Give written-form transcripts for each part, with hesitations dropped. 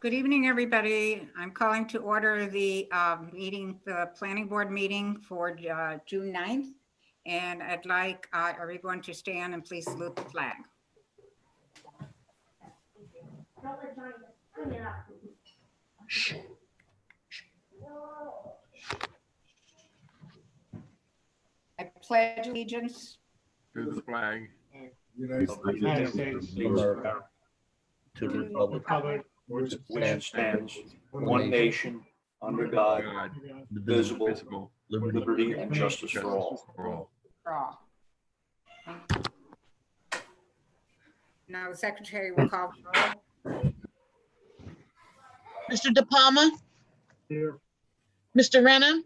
Good evening, everybody. I'm calling to order the the planning board meeting for June 9th. And I'd like everyone to stand and please salute the flag. I pledge allegiance to the flag United States of America, to the republic which stands one nation under God, indivisible, liberty and justice for all. for all. Now the secretary will call the roll. Mr. De Palma, Here. Mr. Renna,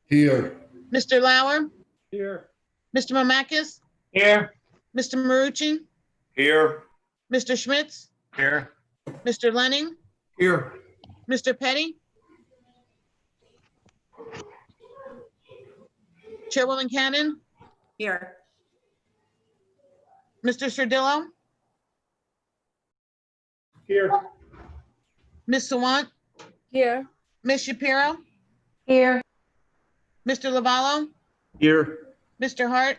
Here. Mr. Lauer, Here. Mr. Mamakis, Here. Mr. Marucci, Here. Mr. Schmitz, here. Mr. Lenning, Here. Mr. Petty, Chairwoman Cannon, Here. Mr. Sardillo, Here. Ms. Sawant, Here. Ms. Shapiro, Here. Mr. Lavallo, Here. Mr. Hart,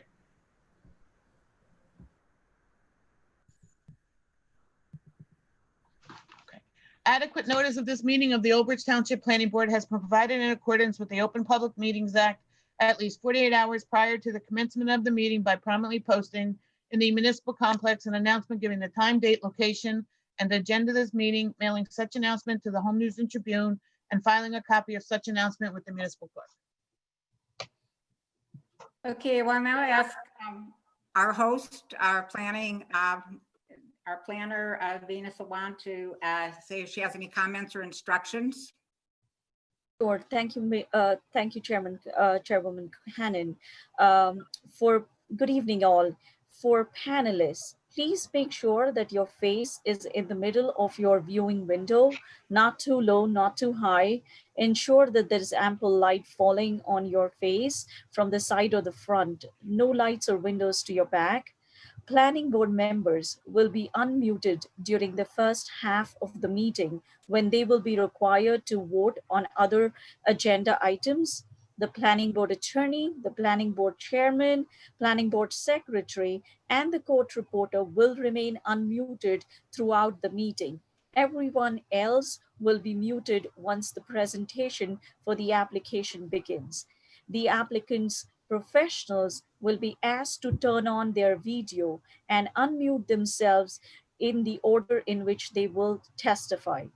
adequate notice of this meeting of the Old Bridge Township Planning Board has been provided in accordance with the Open Public Meetings Act at least 48 hours prior to the commencement of the meeting by prominently posting in the municipal complex an announcement giving the time, date, location, and the agenda of this meeting, mailing such announcement to the Home News and Tribune, and filing a copy of such announcement with the municipal clerk. Okay, well, now I ask our host, our planner, Venus Sawant, to say if she has any comments or instructions. Sure. Thank you, Chairwoman Hannon. Good evening, all. For panelists, please make sure that your face is in the middle of your viewing window, not too low, not too high. Ensure that there is ample light falling on your face from the side or the front. No lights or windows to your back. Planning board members will be unmuted during the first half of the meeting when they will be required to vote on other agenda items. The planning board attorney, the planning board chairman, planning board secretary, and the court reporter will remain unmuted throughout the meeting. Everyone else will be muted once the presentation for the application begins. The applicant's professionals will be asked to turn on their video and unmute themselves in the order in which they will testify.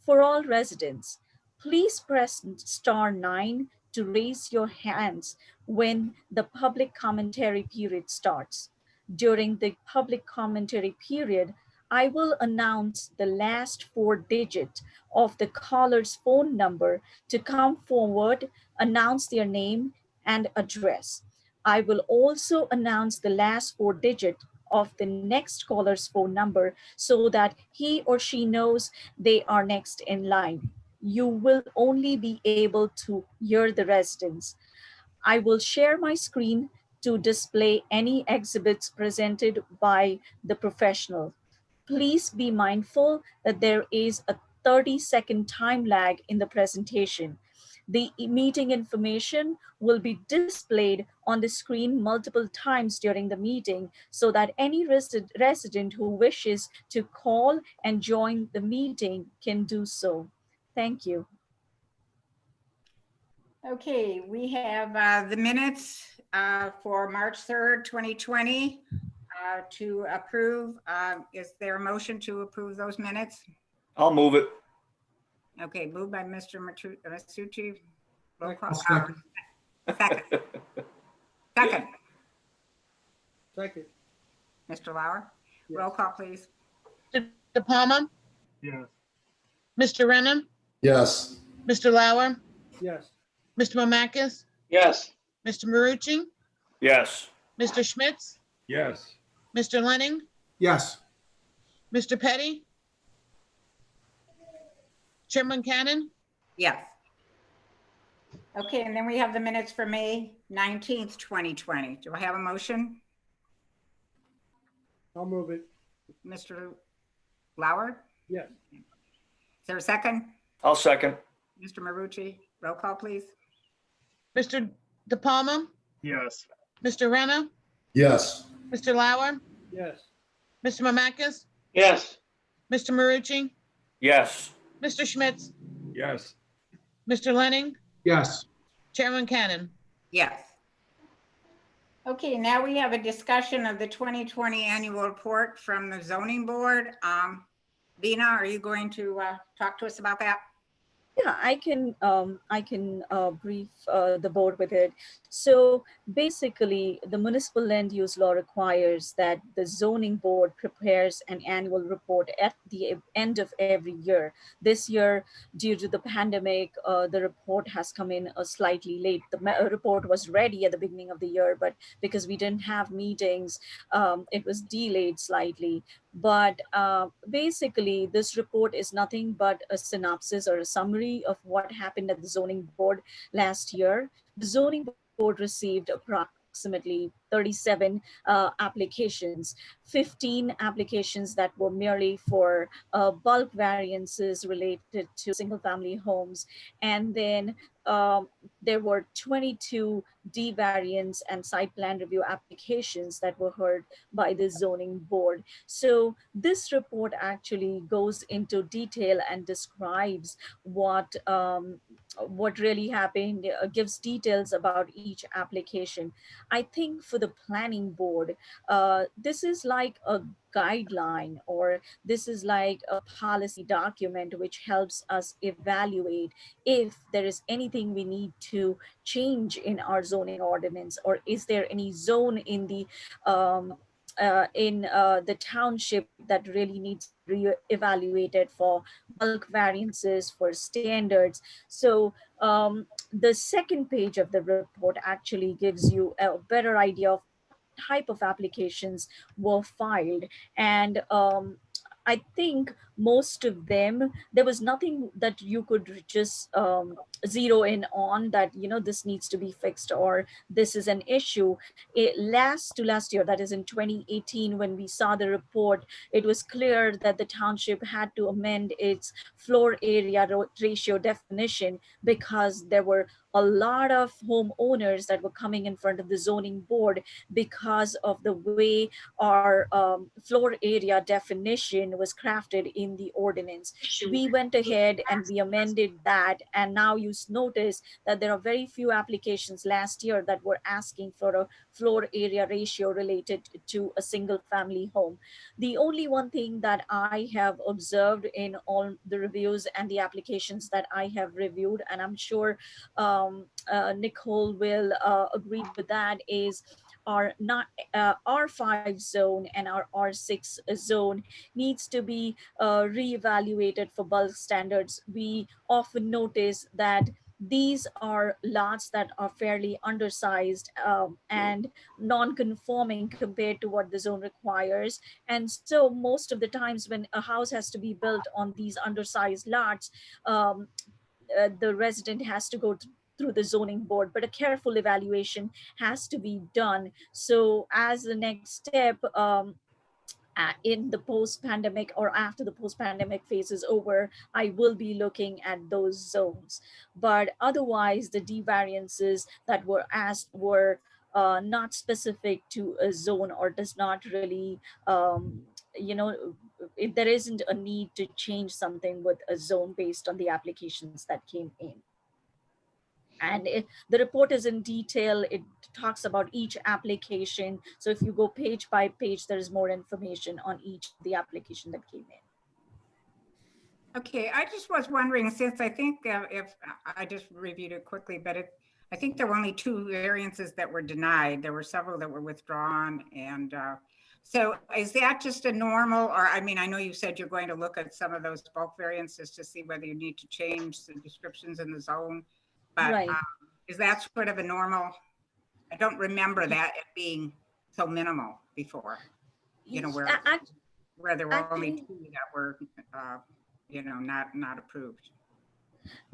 For all residents, please press *9 to raise your hands when the public commentary period starts. During the public commentary period, I will announce the last 4 digits of the caller's phone number to come forward, announce their name and address. I will also announce the last 4 digits of the next caller's phone number so that he or she knows they are next in line. You will only be able to hear the residents. I will share my screen to display any exhibits presented by the professional. Please be mindful that there is a 30-second time lag in the presentation. The meeting information will be displayed on the screen multiple times during the meeting so that any resident who wishes to call and join the meeting can do so. Thank you. Okay, we have the minutes for March 3rd, 2020 to approve. Is there a motion to approve those minutes? I'll move it. Okay, moved by Mr. Masucci. Roll call. Second. Second. Second. Mr. Lauer, roll call, please. Mr. De Palma, Yes. Mr. Renna, Yes. Mr. Lauer, Yes. Mr. Mamakis, Yes. Mr. Marucci, Yes. Mr. Schmitz, Yes. Mr. Lenning, Yes. Mr. Petty, Chairman Cannon, Yes. Okay, and then we have the minutes for May 19th, 2020. Do I have a motion? I'll move it. Mr. Lauer, Yes. there a second? I'll second. Mr. Marucci, roll call, please. Mr. De Palma, Yes. Mr. Renner, Yes. Mr. Lauer, Yes. Mr. Mamakis, Yes. Mr. Marucci, Yes. Mr. Schmitz, Yes. Mr. Lenning, Yes. Chairman Cannon. Yes. Okay, now we have a discussion of the 2020 annual report from the zoning board. Dina, are you going to talk to us about that? Yeah, I can brief the board with it. So basically, the municipal land use law requires that the zoning board prepares an annual report at the end of every year. This year, due to the pandemic, the report has come in slightly late. The report was ready at the beginning of the year, but because we didn't have meetings, it was delayed slightly. But basically, this report is nothing but a synopsis or a summary of what happened at the zoning board last year. The zoning board received approximately 37 applications, 15 applications that were merely for bulk variances related to single family homes. And then there were 22 D variance and site plan review applications that were heard by the zoning board. So this report actually goes into detail and describes what really happened, gives details about each application. I think for the planning board, this is like a guideline, or this is like a policy document which helps us evaluate if there is anything we need to change in our zoning ordinance, or is there any zone in the township that really needs to be evaluated for bulk variances, for standards. So the second page of the report actually gives you a better idea of what type of applications were filed. And I think most of them, there was nothing that you could just zero in on that, this needs to be fixed or this is an issue. Last year, that is in 2018, when we saw the report, it was clear that the township had to amend its floor area ratio definition because there were a lot of homeowners that were coming in front of the zoning board because of the way our floor area definition was crafted in the ordinance. We went ahead and we amended that, and now you notice that there are very few applications last year that were asking for a floor area ratio related to a single family home. The only one thing that I have observed in all the reviews and the applications that I have reviewed, and I'm sure Nicole will agree with that, is our R5 zone and our R6 zone needs to be reevaluated for bulk standards. We often notice that these are lots that are fairly undersized and non-conforming compared to what the zone requires. And so most of the times when a house has to be built on these undersized lots, the resident has to go through the zoning board, but a careful evaluation has to be done. So as the next step, in the post-pandemic or after the post-pandemic phase is over, I will be looking at those zones. But otherwise, the D variances that were asked were not specific to a zone, or does not really, if there isn't a need to change something with a zone based on the applications that came in. And the report is in detail. It talks about each application. So if you go page by page, there's more information on each of the application that came in. Okay, I just was wondering, since I think if I just reviewed it quickly, but I think there were only 2 variances that were denied. There were several that were withdrawn. And so is that just a normal, or I mean, I know you said you're going to look at some of those bulk variances to see whether you need to change the descriptions in the zone. But Right. Is that sort of a normal? I don't remember that it being so minimal before, where there were only 2 that were, not approved.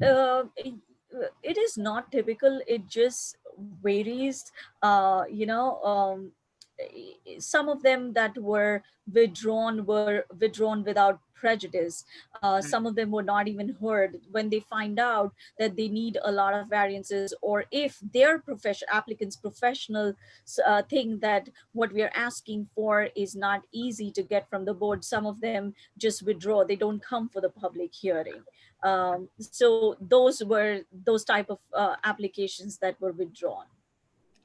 It is not typical. It just varies. Some of them that were withdrawn without prejudice. Some of them were not even heard when they find out that they need a lot of variances, or if their applicants' professional think that what we are asking for is not easy to get from the board, some of them just withdraw. They don't come for the public hearing. So those were those type of applications that were withdrawn.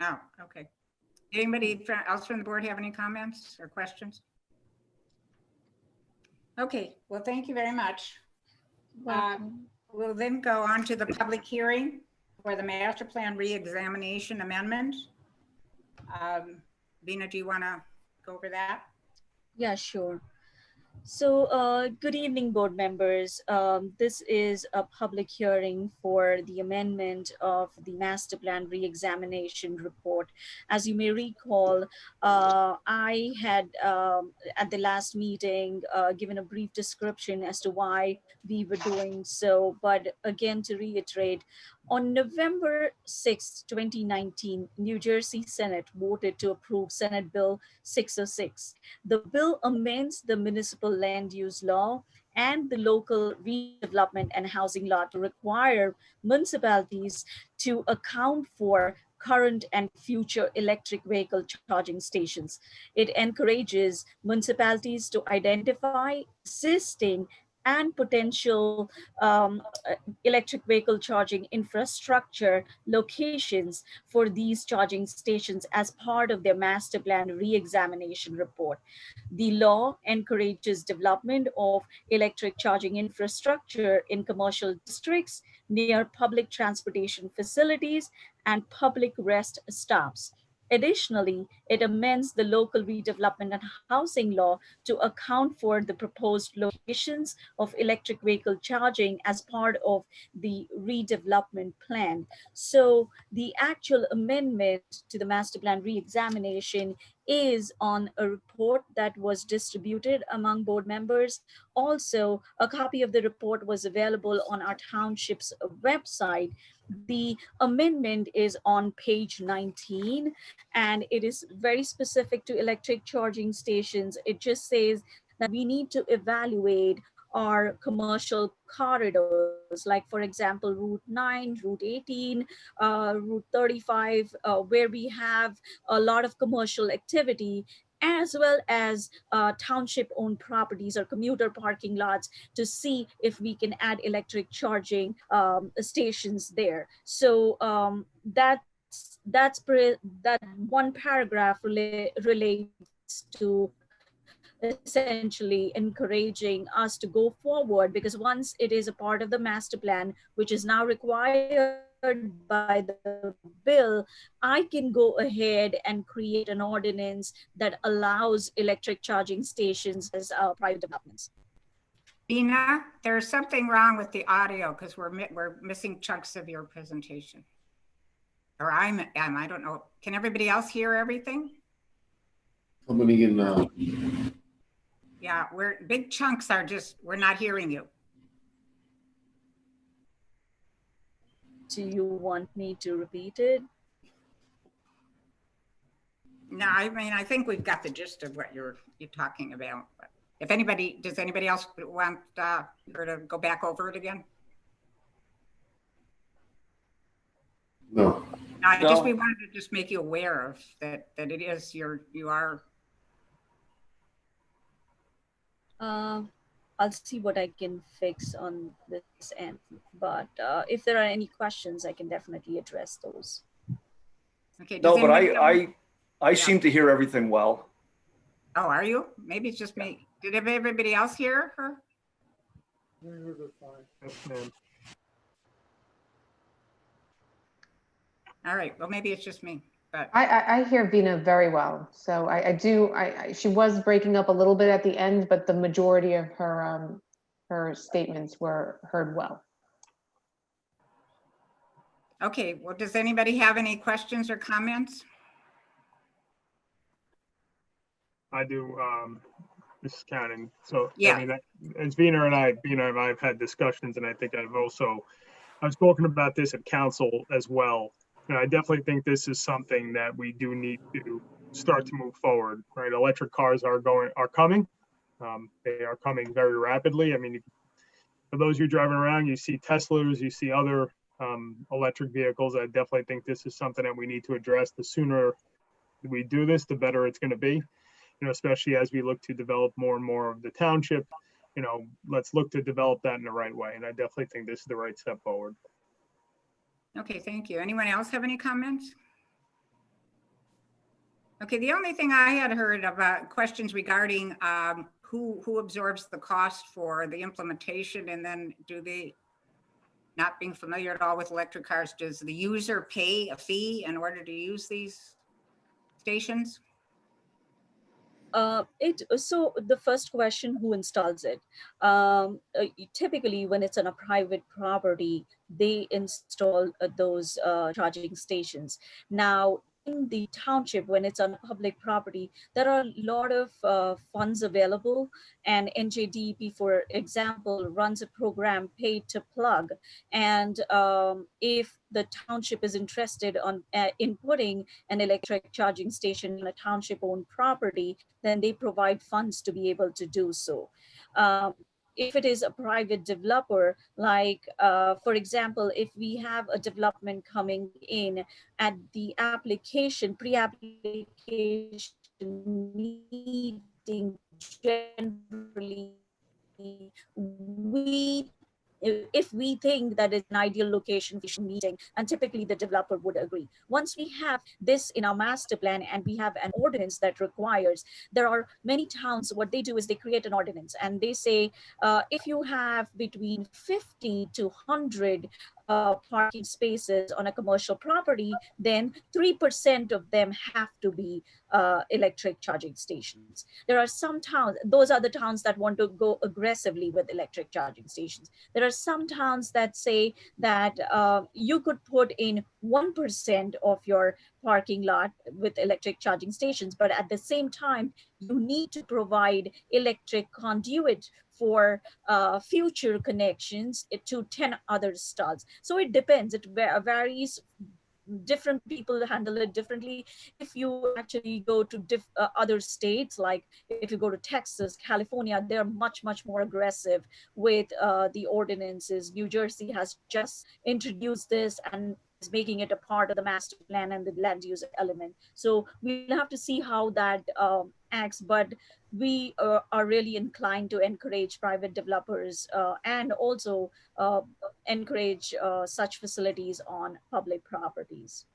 Oh, okay. Anybody else from the board have any comments or questions? Okay, well, thank you very much. We'll then go on to the public hearing for the master plan re-examination amendment. Vina, do you want to go over that? Yeah, sure. So good evening, board members. This is a public hearing for the amendment of the master plan re-examination report. As you may recall, I had at the last meeting given a brief description as to why we were doing so. But again, to reiterate, on November 6, 2019, New Jersey Senate voted to approve Senate Bill 606. The bill amends the municipal land use law and the local redevelopment and housing law to require municipalities to account for current and future electric vehicle charging stations. It encourages municipalities to identify existing and potential electric vehicle charging infrastructure locations for these charging stations as part of their master plan re-examination report. The law encourages development of electric charging infrastructure in commercial districts, near public transportation facilities, and public rest stops. Additionally, it amends the local redevelopment and housing law to account for the proposed locations of electric vehicle charging as part of the redevelopment plan. So the actual amendment to the master plan re-examination is on a report that was distributed among board members. Also, a copy of the report was available on our township's website. The amendment is on page 19, and it is very specific to electric charging stations. It just says that we need to evaluate our commercial corridors, like for example, Route 9, Route 18, Route 35, where we have a lot of commercial activity, as well as township-owned properties or commuter parking lots, to see if we can add electric charging stations there. So that one paragraph relates to essentially encouraging us to go forward, because once it is a part of the master plan, which is now required by the bill, I can go ahead and create an ordinance that allows electric charging stations as private developments. Bina, there's something wrong with the audio because we're missing chunks of your presentation. Or I don't know. Can everybody else hear everything? Coming in now. Yeah, big chunks are just, we're not hearing you. Do you want me to repeat it? No, I mean, I think we've got the gist of what you're talking about. But if anybody, does anybody else want her to go back over it again? No. No, we wanted to just make you aware of that it is you are. I'll see what I can fix on this end, but if there are any questions, I can definitely address those. Okay. No, but I seem to hear everything well. Oh, are you? Maybe it's just me. Did everybody else hear her? All right. Well, maybe it's just me. But I hear Vina very well. So she was breaking up a little bit at the end, but the majority of her statements were heard well. okay. Well, does anybody have any questions or comments? I do, this is Cannon. So, Yeah. I mean, as Vina and I have had discussions, and I think I've spoken about this at council as well. And I definitely think this is something that we do need to start to move forward, right? Electric cars are coming. They are coming very rapidly. I mean, for those of you driving around, you see Teslas, you see other electric vehicles. I definitely think this is something that we need to address. The sooner we do this, the better it's going to be, especially as we look to develop more and more of the township. Let's look to develop that in the right way. And I definitely think this is the right step forward. Okay, thank you. Anyone else have any comments? Okay, the only thing I had heard about questions regarding who absorbs the cost for the implementation, and then do they, not being familiar at all with electric cars, does the user pay a fee in order to use these stations? So the first question, who installs it? Typically, when it's on a private property, they install those charging stations. Now, in the township, when it's on public property, there are a lot of funds available, and NJDEP, for example, runs a program, Pay to Plug. And if the township is interested in putting an electric charging station in a township-owned property, then they provide funds to be able to do so. If it is a private developer, like, for example, if we have a development coming in at the pre-application meeting, generally, if we think that it's an ideal location for meeting, and typically the developer would agree. Once we have this in our master plan and we have an ordinance that requires, there are many towns, what they do is they create an ordinance and they say, if you have between 50 to 100 parking spaces on a commercial property, then 3% of them have to be electric charging stations. There are some towns, those are the towns that want to go aggressively with electric charging stations. There are some towns that say that you could put in 1% of your parking lot with electric charging stations, but at the same time, you need to provide electric conduit for future connections to 10 other stalls. So it depends, it varies. Different people handle it differently. If you actually go to other states, like if you go to Texas, California, they're much more aggressive with the ordinances. New Jersey has just introduced this and is making it a part of the master plan and the land use element. So we'll have to see how that acts, but we are really inclined to encourage private developers and also encourage such facilities on public properties.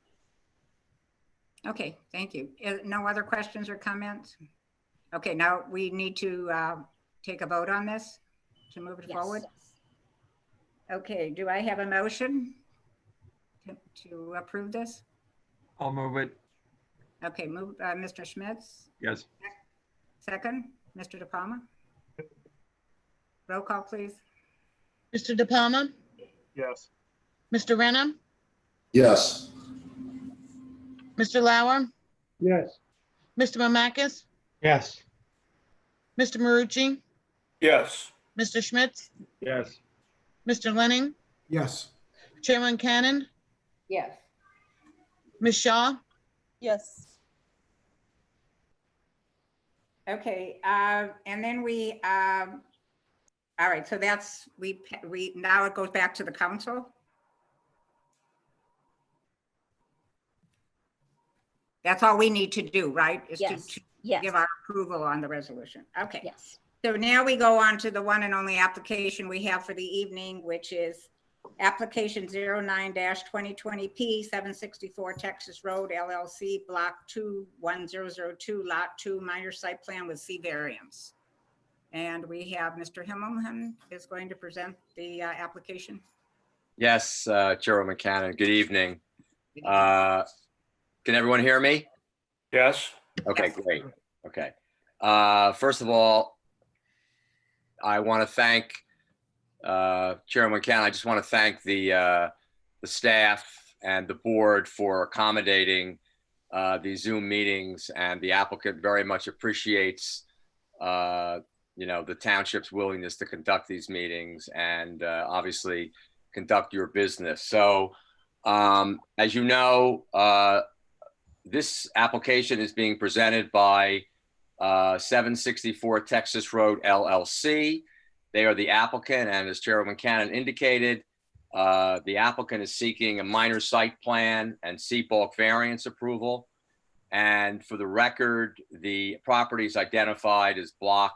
Okay, thank you. No other questions or comments? Okay, now we need to take a vote on this to move it forward. Okay, do I have a motion to approve this? I'll move it. Okay, move Mr. Schmitz. Yes. Second, Mr. De Palma. Roll call, please. Mr. De Palma, Yes. Mr. Renna, Yes. Mr. Lauer, Yes. Mr. Mamakis, Yes. Mr. Marucci, Yes. Mr. Schmitz, Yes. Mr. Lenning, Yes. Chairman Cannon, Yes. Ms. Shaw. Yes. Okay, and then we, all right, so that's, we now it goes back to the council. That's all we need to do, right? Is Yes. to Yes. give our approval on the resolution. Okay. Yes. So now we go on to the one and only application we have for the evening, which is application 09-2020P 764 Texas Road LLC, block 21002, lot 2, minor site plan with C variance. And we have Mr. Himmelman is going to present the application. Yes, Chairwoman Cannon, good evening. Can everyone hear me? Yes. Okay, Yes. great. Okay. First of all, I want to thank Chairwoman Cannon. I just want to thank the staff and the board for accommodating these Zoom meetings, and the applicant very much appreciates the township's willingness to conduct these meetings and obviously conduct your business. So as you know, this application is being presented by 764 Texas Road LLC. They are the applicant, and as Chairwoman Cannon indicated, the applicant is seeking a minor site plan and bulk variance approval. And for the record, the property is identified as block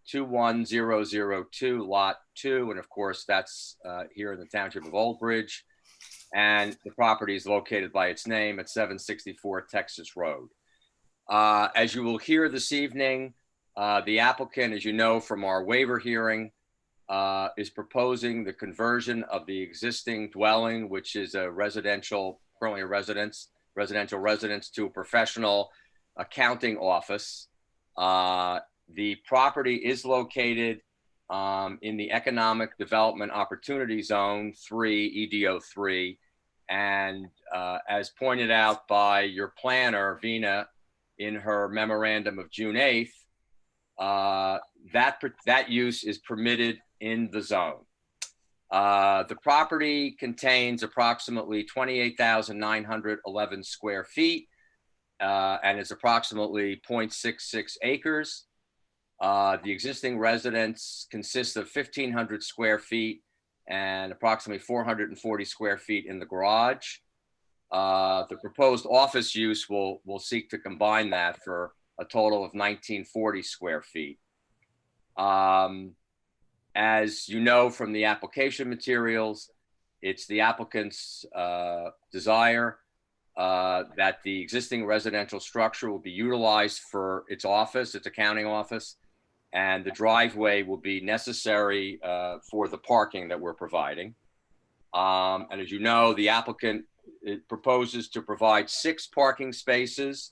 21002, lot 2. And of course, that's here in the Township of Old Bridge. And the property is located by its name at 764 Texas Road. As you will hear this evening, the applicant, as you know from our waiver hearing, is proposing the conversion of the existing dwelling, which is a residential, currently a residential residence, to a professional accounting office. The property is located in the Economic Development Opportunity Zone 3, EDO 3. And as pointed out by your planner, Vina, in her memorandum of June 8th, that use is permitted in the zone. The property contains approximately 28,911 square feet and is approximately 0.66 acres. The existing residence consists of 1,500 square feet and approximately 440 square feet in the garage. The proposed office use will seek to combine that for a total of 1,940 square feet. As you know from the application materials, it's the applicant's desire that the existing residential structure will be utilized for its office, its accounting office, and the driveway will be necessary for the parking that we're providing. And as you know, the applicant proposes to provide 6 parking spaces,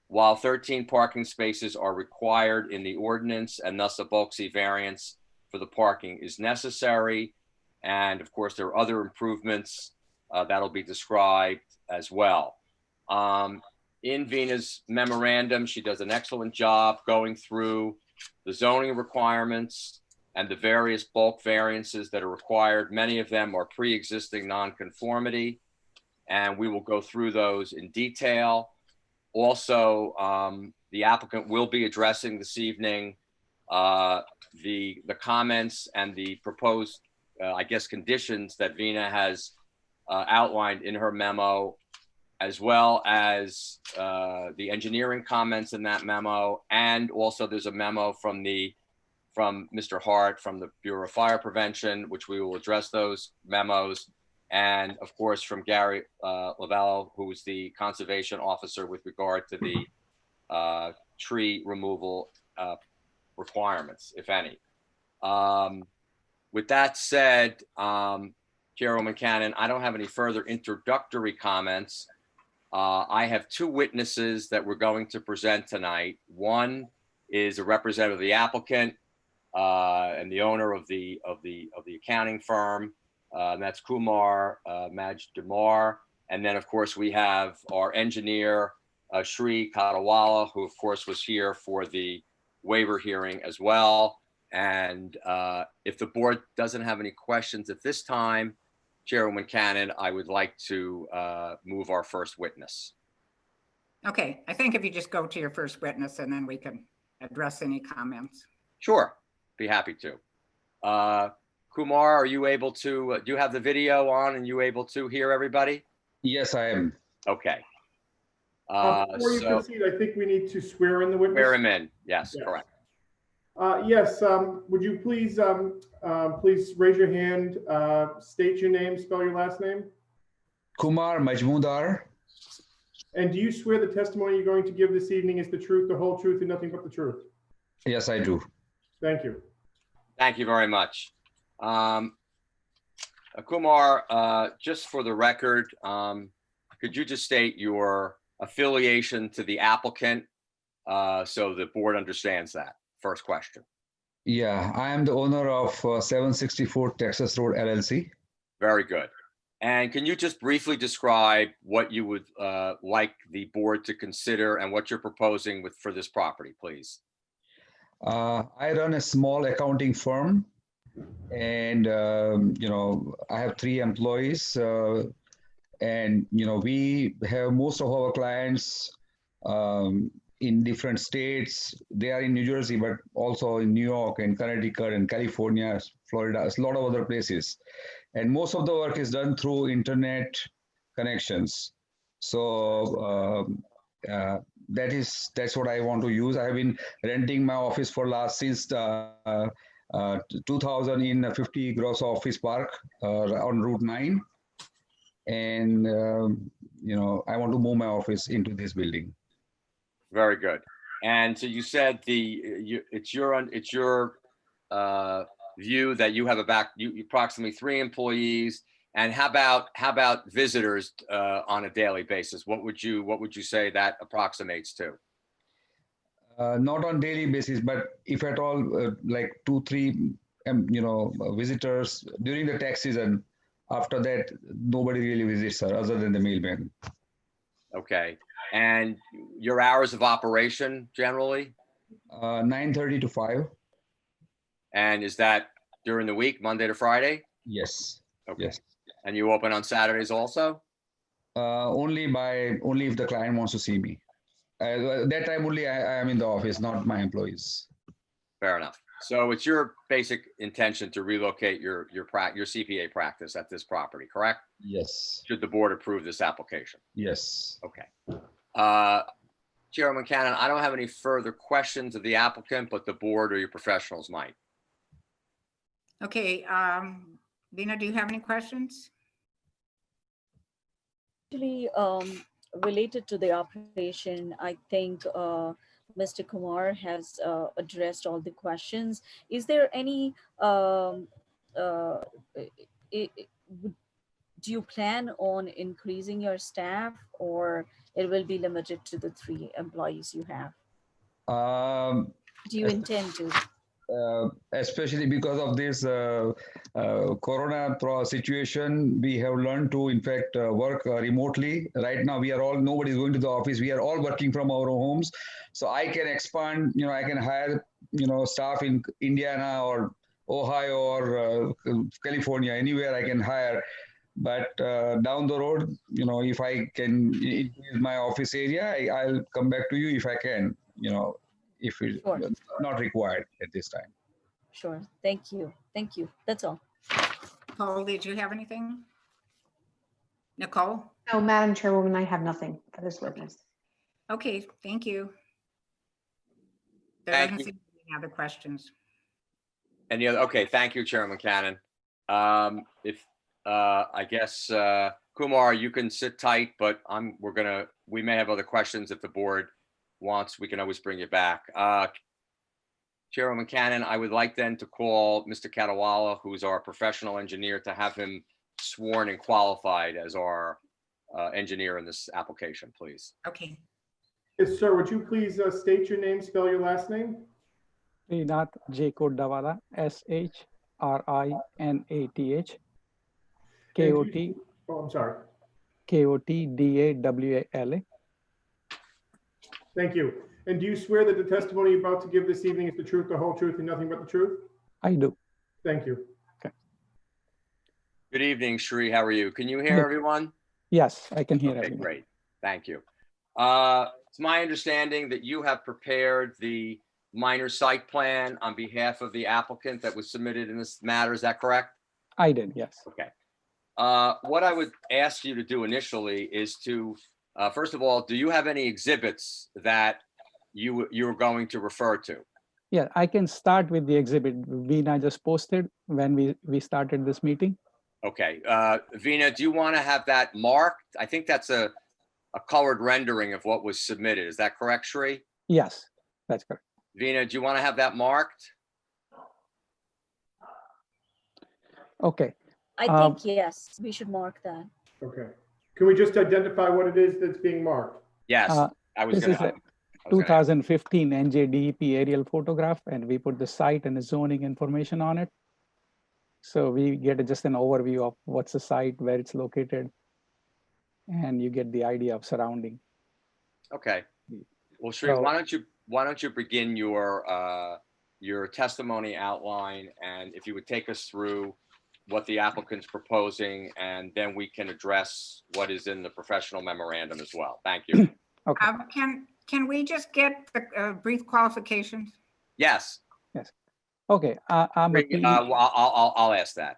while 13 parking spaces are required in the ordinance, and thus a bulk variance for the parking is necessary. And of course, there are other improvements that'll be described as well. In Vina's memorandum, she does an excellent job going through the zoning requirements and the various bulk variances that are required. Many of them are pre-existing nonconformity, and we will go through those in detail. Also, the applicant will be addressing this evening the comments and the proposed, I guess, conditions that Vina has outlined in her memo, as well as the engineering comments in that memo. And also there's a memo from Mr. Hart from the Bureau of Fire Prevention, which we will address those memos. And of course, from Gary Lavello, who is the conservation officer with regard to the tree removal requirements, if any. With that said, Chairwoman Cannon, I don't have any further introductory comments. I have 2 witnesses that we're going to present tonight. One is a representative of the applicant and the owner of the accounting firm, and that's Kumar Majdamar. And then, of course, we have our engineer, Shri Katawala, who, of course, was here for the waiver hearing as well. And if the board doesn't have any questions at this time, Chairwoman Cannon, I would like to move our first witness. Okay, I think if you just go to your first witness and then we can address any comments. Sure, be happy to. Kumar, are you able to, do you have the video on and you able to hear everybody? Yes, I am. Okay. Before you So proceed, I think we need to swear in the witness. swear him in. Yes, Yes. correct. Yes, would you please, please raise your hand, state your name, spell your last name? Kumar Majmudar. And do you swear the testimony you're going to give this evening is the truth, the whole truth, and nothing but the truth? Yes, I do. Thank you. Thank you very much. Kumar, just for the record, could you just state your affiliation to the applicant so the board understands that? First question. Yeah, I am the owner of 764 Texas Road LLC. Very good. And can you just briefly describe what you would like the board to consider and what you're proposing for this property, please? I run a small accounting firm, and I have 3 employees, and we have most of our clients in different states. They are in New Jersey, but also in New York and Connecticut and California, Florida, a lot of other places. And most of the work is done through internet connections. So that's what I want to use. I have been renting my office for since 2000 in 50 Gross Office Park on Route 9. And, I want to move my office into this building. Very good. And so you said it's your view that you have approximately 3 employees. And how about visitors on a daily basis? What would you say that approximates to? Not on daily basis, but if at all, like 2-3, visitors during the tax season. After that, nobody really visits her other than the mailman. Okay. And your hours of operation generally? 9:30 to 5. And is that during the week, Monday to Friday? Yes. Okay. Yes. And you open on Saturdays also? Only if the client wants to see me. That time only I am in the office, not my employees. Fair enough. So it's your basic intention to relocate your CPA practice at this property, correct? Yes. Should the board approve this application? Yes. Okay. Chairman Cannon, I don't have any further questions of the applicant, but the board or your professionals might. Okay, Vina, do you have any questions? Actually, related to the operation, I think Mr. Kumar has addressed all the questions. Is there any, do you plan on increasing your staff, or it will be limited to the 3 employees you have? Do you intend to? Especially because of this corona situation, we have learned to, in fact, work remotely. Right now, nobody is going to the office. We are all working from our homes. So I can expand, I can hire, staff in Indiana or Ohio or California, anywhere I can hire. But down the road, if I can increase my office area, I'll come back to you if I can, if it's not required at this time. Sure. Thank you. Thank you. That's all. Nicole, did you have anything? Nicole? No, Madam Chairwoman, I have nothing for this witness. Okay, thank you. There Thank doesn't you. seem to be any other questions. Any other? Okay, thank you, Chairman Cannon. I guess Kumar, you can sit tight, but we may have other questions if the board wants. We can always bring you back. Chairman Cannon, I would like then to call Mr. Katawala, who's our professional engineer, to have him sworn and qualified as our engineer in this application, please. Okay. Yes, sir. Would you please state your name, spell your last name? Srinath J. Kodawala, SHRINATH, KOT. Oh, I'm sorry. KOTDAWALA. Thank you. And do you swear that the testimony you're about to give this evening is the truth, the whole truth, and nothing but the truth? I do. Thank you. Okay. Good evening, Shri. How are you? Can you hear everyone? Yes, I can hear Okay, everyone. great. Thank you. It's my understanding that you have prepared the minor site plan on behalf of the applicant that was submitted in this matter. Is that correct? I did, yes. Okay. What I would ask you to do initially is to, first of all, do you have any exhibits that you're going to refer to? Yeah, I can start with the exhibit Veena just posted when we started this meeting. Okay. Veena, do you want to have that marked? I think that's a colored rendering of what was submitted. Is that correct, Shri? Yes, that's correct. Veena, do you want to have that marked? Okay. I think, yes, we should mark that. Okay. Can we just identify what it is that's being marked? Yes, I was This going is a to. 2015 NJDEP aerial photograph, and we put the site and the zoning information on it. So we get just an overview of what's the site, where it's located, and you get the idea of surrounding. Okay. Well, Shri, So- why don't you begin your testimony outline, and if you would take us through what the applicant's proposing, and then we can address what is in the professional memorandum as well. Thank you. Okay. Can we just get the brief qualifications? Yes. Okay, I'm a PE. Well, I'll ask that.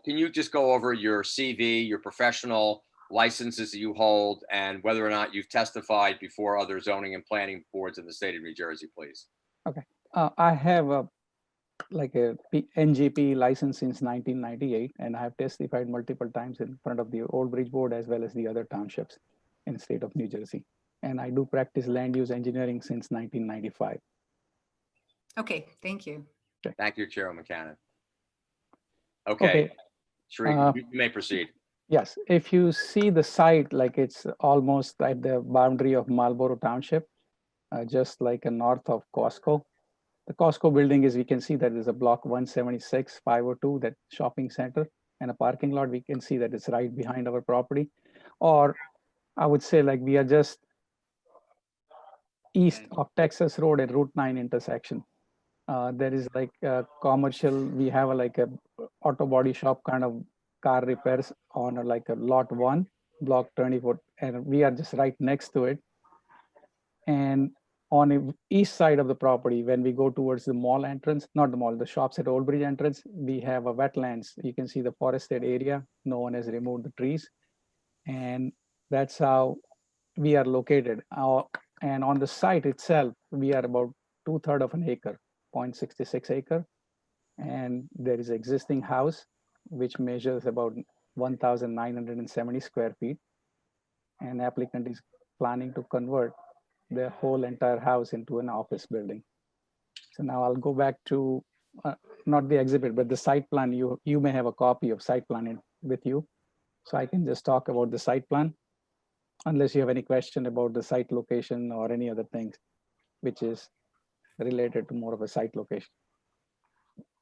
Can you just go over your CV, your professional licenses that you hold, and whether or not you've testified before other zoning and planning boards in the state of New Jersey, please? I have a NGP license since 1998, and I have testified multiple times in front of the Old Bridge Board as well as the other townships in the state of New Jersey. And I do practice land use engineering since 1995. Okay, thank you. Thank you, Chairman Cannon. Okay, Sharif, you may proceed. Yes, if you see the site, like it's almost at the boundary of Marlborough Township, just like north of Costco. The Costco building is, we can see that there's a block 176, 502, that shopping center, and a parking lot. We can see that it's right behind our property. Or I would say like we are just east of Texas Road and Route 9 intersection. There is like a commercial, we have like a auto body shop kind of car repairs on like a lot 1, block 24, and we are just right next to it. And on the east side of the property, when we go towards the mall entrance, not the mall, the shops at Old Bridge entrance, we have a wetlands. You can see the forested area. No one has removed the trees. And that's how we are located. And on the site itself, we are about 2/3 of an acre, 0.66 acre. And there is existing house, which measures about 1,970 square feet. And applicant is planning to convert the whole entire house into an office building. So now I'll go back to, not the exhibit, but the site plan. You may have a copy of site plan with you. So I can just talk about the site plan, unless you have any question about the site location or any other things, which is related to more of a site location.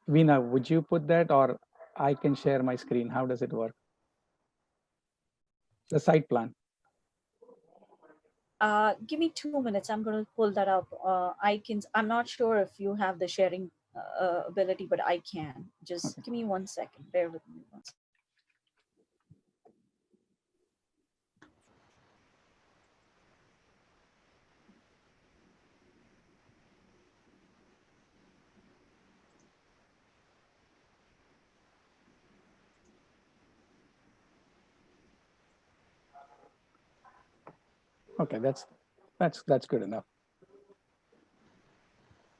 Veena, would you put that, or I can share my screen? How does it work? The site plan. Give me 2 minutes. I'm going to pull that up. I'm not sure if you have the sharing ability, but I can. Just give me 1 second. Bear with me 1 second. Okay, that's good enough.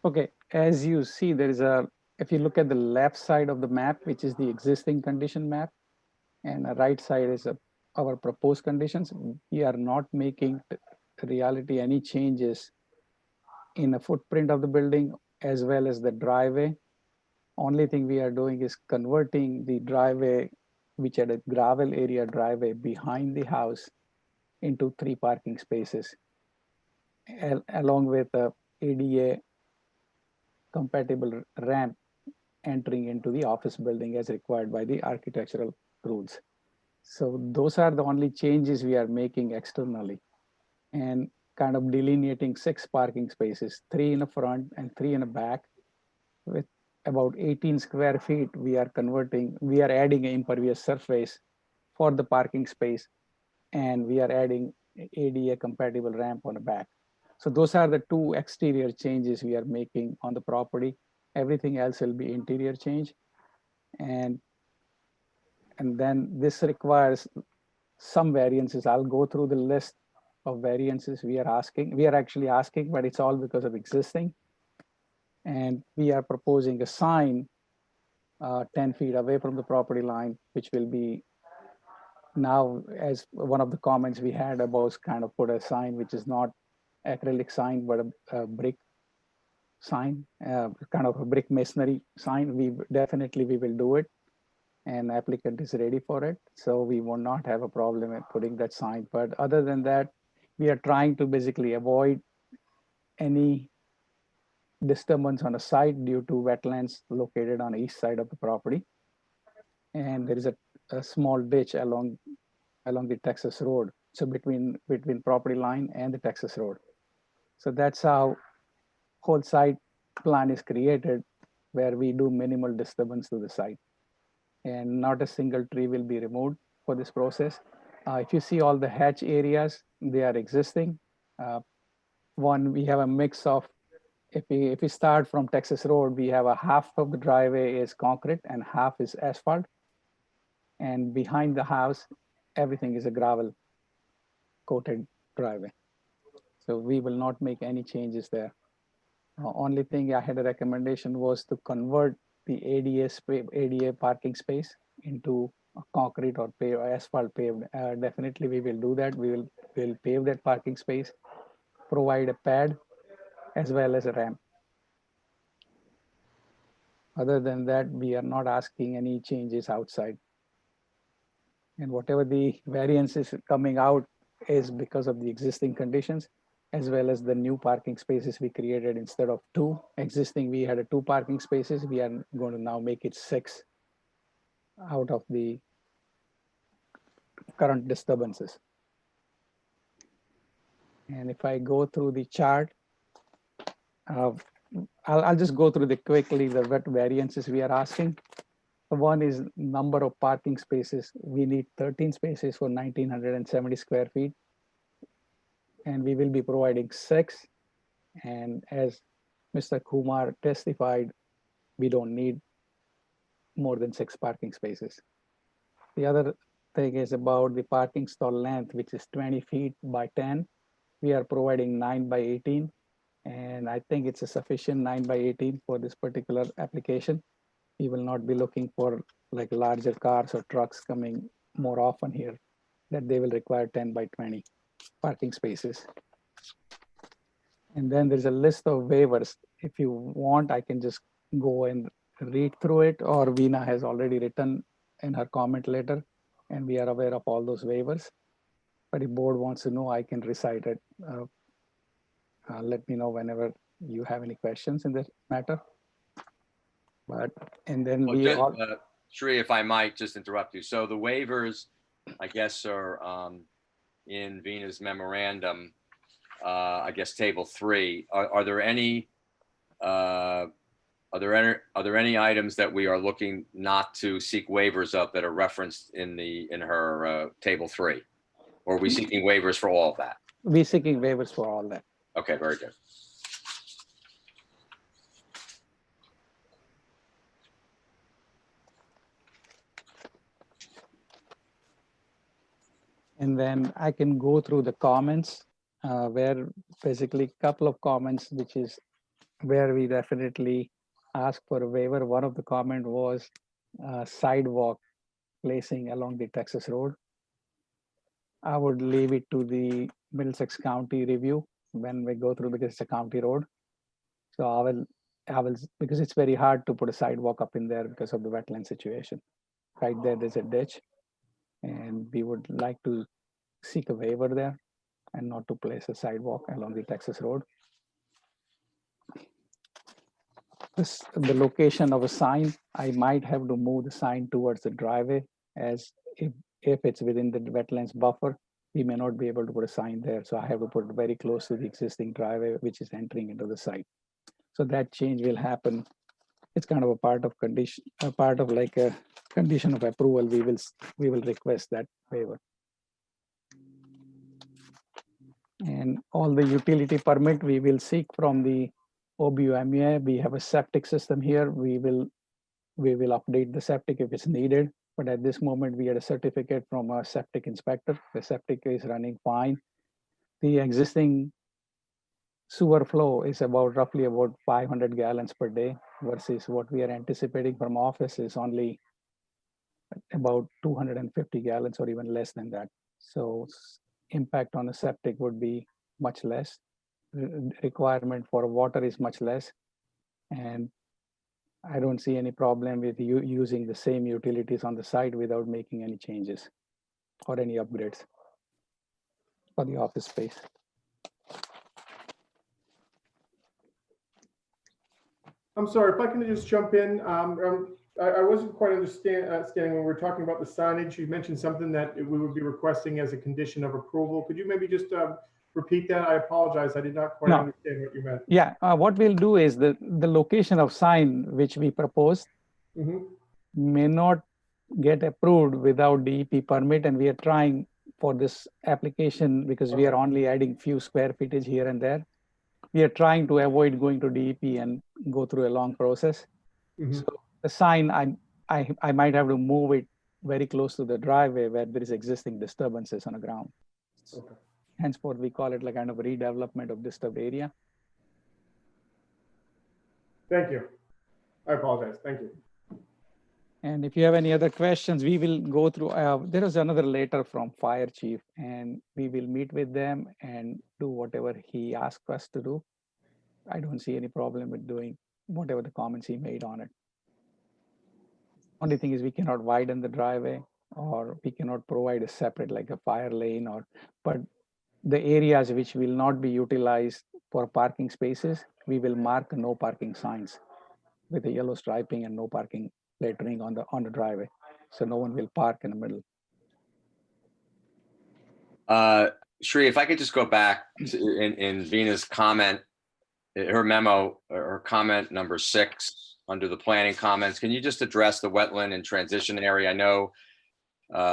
Okay, as you see, there is if you look at the left side of the map, which is the existing condition map, and the right side is our proposed conditions, we are not making reality any changes in the footprint of the building as well as the driveway. Only thing we are doing is converting the driveway, which had a gravel area driveway behind the house, into 3 parking spaces, along with a ADA compatible ramp entering into the office building as required by the architectural rules. So those are the only changes we are making externally, and kind of delineating 6 parking spaces, 3 in the front and 3 in the back, with about 18 square feet. We are adding an impervious surface for the parking space, and we are adding ADA compatible ramp on the back. So those are the 2 exterior changes we are making on the property. Everything else will be interior change. And then this requires some variances. I'll go through the list of variances we are actually asking, but it's all because of existing. And we are proposing a sign 10 feet away from the property line, which will be now, as one of the comments we had about kind of put a sign, which is not acrylic sign, but a brick sign, kind of a brick masonry sign. We will do it, and applicant is ready for it. So we will not have a problem in putting that sign. But other than that, we are trying to basically avoid any disturbance on the site due to wetlands located on the east side of the property. And there is a small ditch along the Texas Road. So between property line and the Texas Road. So that's how whole site plan is created, where we do minimal disturbance to the site. And not a single tree will be removed for this process. If you see all the hatch areas, they are existing. One, we have a mix of, if we start from Texas Road, we have a half of the driveway is concrete and half is asphalt. And behind the house, everything is a gravel coated driveway. So we will not make any changes there. Only thing I had a recommendation was to convert the ADA parking space into a concrete or asphalt paved. Definitely we will do that. We'll pave that parking space, provide a pad as well as a ramp. Other than that, we are not asking any changes outside. And whatever the variances coming out is because of the existing conditions, as well as the new parking spaces we created. Instead of 2 existing, we had 2 parking spaces. We are going to now make it 6 out of the current disturbances. And if I go through the chart, I'll just go through quickly the variances we are asking. One is number of parking spaces. We need 13 spaces for 1970 square feet. And we will be providing 6. And as Mr. Kumar testified, we don't need more than 6 parking spaces. The other thing is about the parking stall length, which is 20 feet by 10. We are providing 9 by 18. And I think it's a sufficient 9 by 18 for this particular application. We will not be looking for like larger cars or trucks coming more often here, that they will require 10 by 20 parking spaces. And then there's a list of waivers. If you want, I can just go and read through it, or Veena has already written in her comment letter, and we are aware of all those waivers. But if board wants to know, I can recite it. Let me know whenever you have any questions in this matter. But, and then Well, we all. Sri, if I might just interrupt you. So the waivers, I guess, are in Veena's memorandum, I guess, table 3. Are there any items that we are looking not to seek waivers of that are referenced in her table 3? Or are we seeking waivers for all of that? We're seeking waivers for all that. Okay, very good. And then I can go through the comments where basically a couple of comments, which is where we definitely ask for a waiver. One of the comment was sidewalk placing along the Texas Road. I would leave it to the Middlesex County review when we go through, because it's a county road. So I will, because it's very hard to put a sidewalk up in there because of the wetland situation. Right there, there's a ditch. And we would like to seek a waiver there and not to place a sidewalk along the Texas Road. The location of a sign, I might have to move the sign towards the driveway, as if it's within the wetlands buffer, we may not be able to put a sign there. So I have to put it very close to the existing driveway, which is entering into the site. So that change will happen. It's kind of a part of condition, a part of like a condition of approval. We will request that waiver. And all the utility permit we will seek from the OBUMA. We have a septic system here. We will update the septic if it's needed. But at this moment, we had a certificate from a septic inspector. The septic is running fine. The existing sewer flow is roughly about 500 gallons per day, versus what we are anticipating from office is only about 250 gallons or even less than that. So impact on the septic would be much less. Requirement for water is much less. And I don't see any problem with you using the same utilities on the site without making any changes or any upgrades for the office space. I'm sorry, if I can just jump in. I wasn't quite understanding when we were talking about the signage. You mentioned something that we would be requesting as a condition of approval. Could you maybe just repeat that? I apologize. I did not quite understand what you meant. Yeah, what we'll do is the location of sign which we proposed may not get approved without DEP permit, and we are trying for this application because we are only adding few square footage here and there. we are trying to avoid going to DEP and go through a long process. Mhm. So the sign, I might have to move it very close to the driveway where there is existing disturbances on the ground. Okay. Henceforth, we call it like kind of redevelopment of disturbed area. Thank you. I apologize. Thank you. And if you have any other questions, we will go through. There is another letter from fire chief, and we will meet with them and do whatever he asked us to do. I don't see any problem with doing whatever the comments he made on it. Only thing is we cannot widen the driveway, or we cannot provide a separate like a fire lane, but the areas which will not be utilized for parking spaces, we will mark no parking signs with a yellow striping and no parking lettering on the driveway. So no one will park in the middle. Shri, if I could just go back in Vina's comment, her memo, or comment number 6 under the planning comments, can you just address the wetland and transition area? I know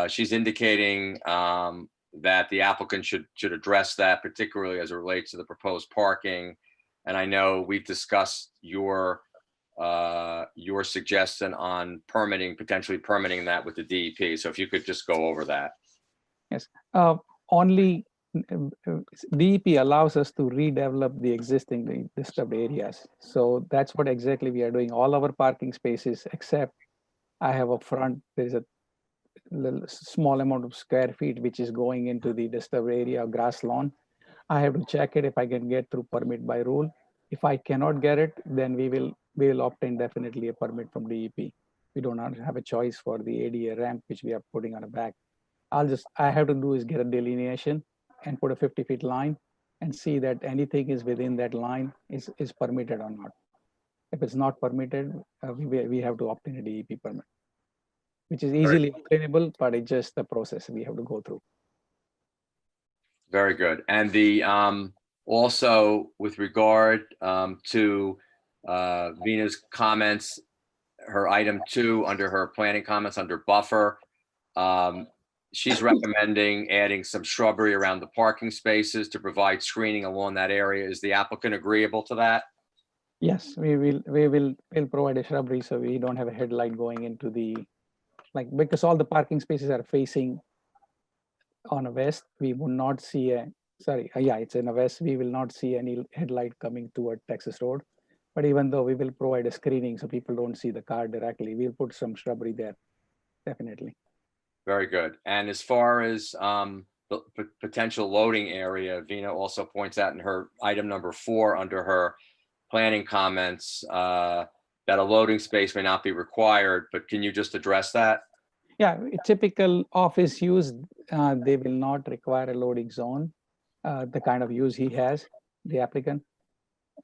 she's indicating that the applicant should address that, particularly as it relates to the proposed parking. And I know we've discussed your suggestion on potentially permitting that with the DEP. So if you could just go over that. Yes, only DEP allows us to redevelop the existing disturbed areas. So that's what exactly we are doing. All our parking spaces, except I have a front, there's a little small amount of square feet which is going into the disturbed area, grass lawn. I have to check it if I can get through permit by rule. If I cannot get it, then we will obtain definitely a permit from DEP. We do not have a choice for the ADA ramp which we are putting on the back. I have to do is get a delineation and put a 50-foot line and see that anything is within that line is permitted or not. If it's not permitted, we have to obtain a DEP permit, which is easily obtainable, but it's just the process we have to go through. Very good. And the also with regard to Vina's comments, her item 2 under her planning comments under buffer, she's recommending adding some shrubbery around the parking spaces to provide screening along that area. Is the applicant agreeable to that? Yes, we'll provide a shrubbery so we don't have a headlight going into the, because all the parking spaces are facing on a west, we will not see it's in a west, we will not see any headlight coming toward Texas Road. But even though we will provide a screening so people don't see the car directly, we'll put some shrubbery there, definitely. Very good. And as far as the potential loading area, Vina also points out in her item number 4 under her planning comments that a loading space may not be required, but can you just address that? Yeah, typical office use, they will not require a loading zone, the kind of use he has, the applicant.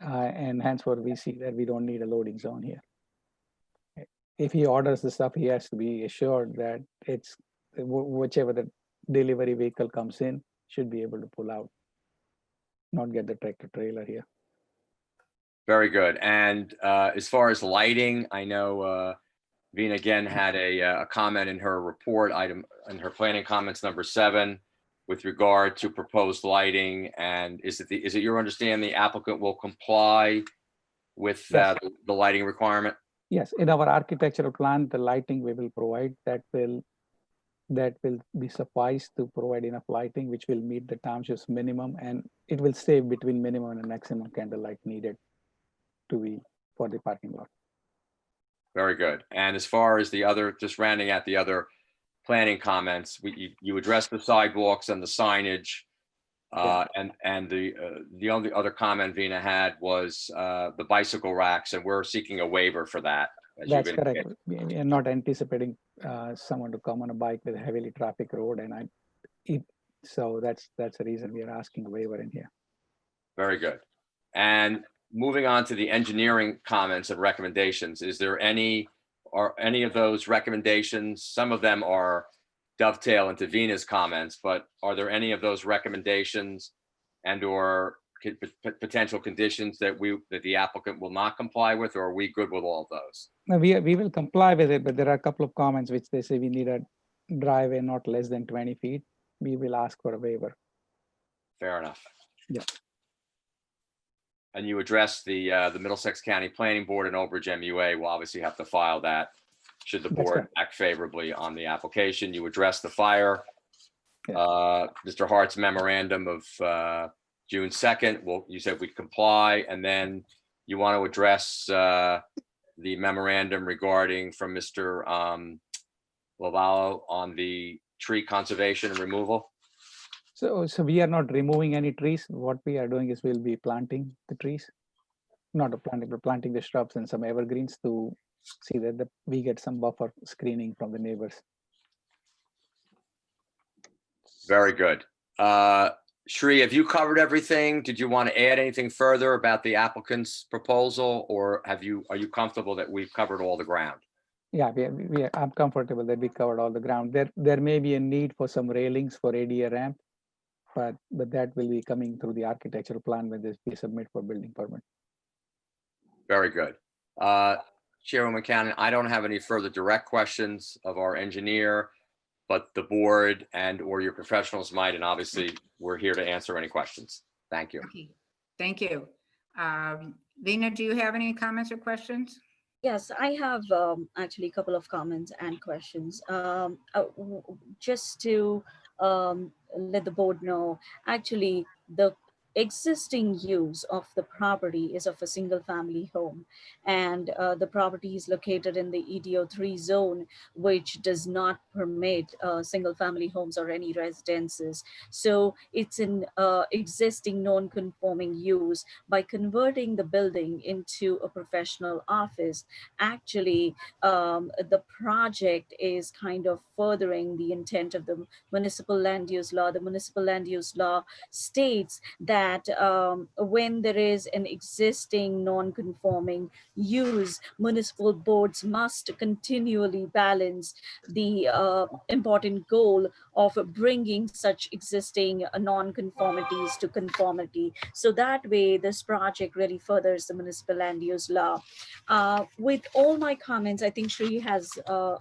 And henceforth, we see that we don't need a loading zone here. If he orders the stuff, he has to be assured that it's whichever the delivery vehicle comes in should be able to pull out, not get the tractor trailer here. Very good. And as far as lighting, I know Vina again had a comment in her report item, in her planning comments number 7, with regard to proposed lighting. And is it your understanding the applicant will comply with Yes. The lighting requirement? Yes, in our architectural plan, the lighting we will provide that will be suffice to provide enough lighting, which will meet the township's minimum, and it will stay between minimum and maximum candlelight needed for the parking lot. Very good. And as far as the other, just rounding out the other planning comments, you addressed the sidewalks and the signage. And the only other comment Vina had was the bicycle racks, and we're seeking a waiver for that. That's correct. We are not anticipating someone to come on a bike with a heavily traffic road, and so that's the reason we are asking a waiver in here. Very good. And moving on to the engineering comments and recommendations, is there any of those recommendations? Some of them are dovetail into Vina's comments, but are there any of those recommendations and or potential conditions that the applicant will not comply with, or are we good with all of those? No, we will comply with it, but there are a couple of comments which they say we need a driveway not less than 20 feet. We will ask for a waiver. Fair enough. Yeah. and you address the Middlesex County Planning Board and Overbridge MUA will obviously have to file that. Should the That's board correct. act favorably on the application, you address the fire. Yeah. Mr. Hart's memorandum of June 2nd, well, you said we'd comply, and then you want to address the memorandum regarding from Mr. Lavallo on the tree conservation and removal. So we are not removing any trees. What we are doing is we'll be planting the trees. Not a planting, but planting the shrubs and some evergreens to see that we get some buffer screening from the neighbors. Very good. Shri, have you covered everything? Did you want to add anything further about the applicant's proposal, or are you comfortable that we've covered all the ground? Yeah, I'm comfortable that we covered all the ground. There may be a need for some railings for ADA ramp, but that will be coming through the architectural plan when we submit for building permit. Very good. Chairwoman Cannon, I don't have any further direct questions of our engineer, but the board and or your professionals might, and obviously we're here to answer any questions. Thank you. Okay. Thank you. Lena, do you have any comments or questions? Yes, I have actually a couple of comments and questions. Just to let the board know, actually, the existing use of the property is of a single family home, and the property is located in the EDO3 zone, which does not permit single family homes or any residences. So it's an existing non-conforming use. By converting the building into a professional office, actually the project is kind of furthering the intent of the municipal land use law. The municipal land use law states that when there is an existing non-conforming use, municipal boards must continually balance the important goal of bringing such existing non-conformities to conformity. So that way, this project really furthers the municipal land use law. With all my comments, I think Shri has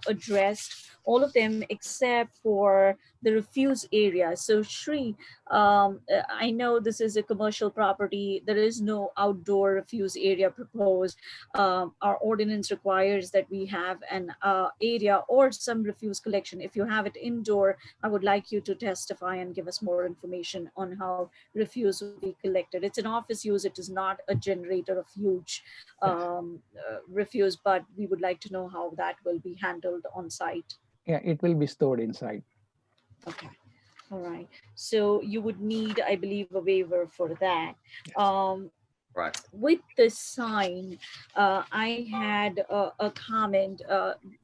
addressed all of them except for the refuse area. So Shri, I know this is a commercial property. There is no outdoor refuse area proposed. Our ordinance requires that we have an area or some refuse collection. If you have it indoor, I would like you to testify and give us more information on how refuse will be collected. It's an office use. It is not a generator of huge refuse, but we would like to know how that will be handled on site. Yeah, it will be stored inside. Okay. All right. So you would need, I believe, a waiver for that. Right. With the sign, I had a comment.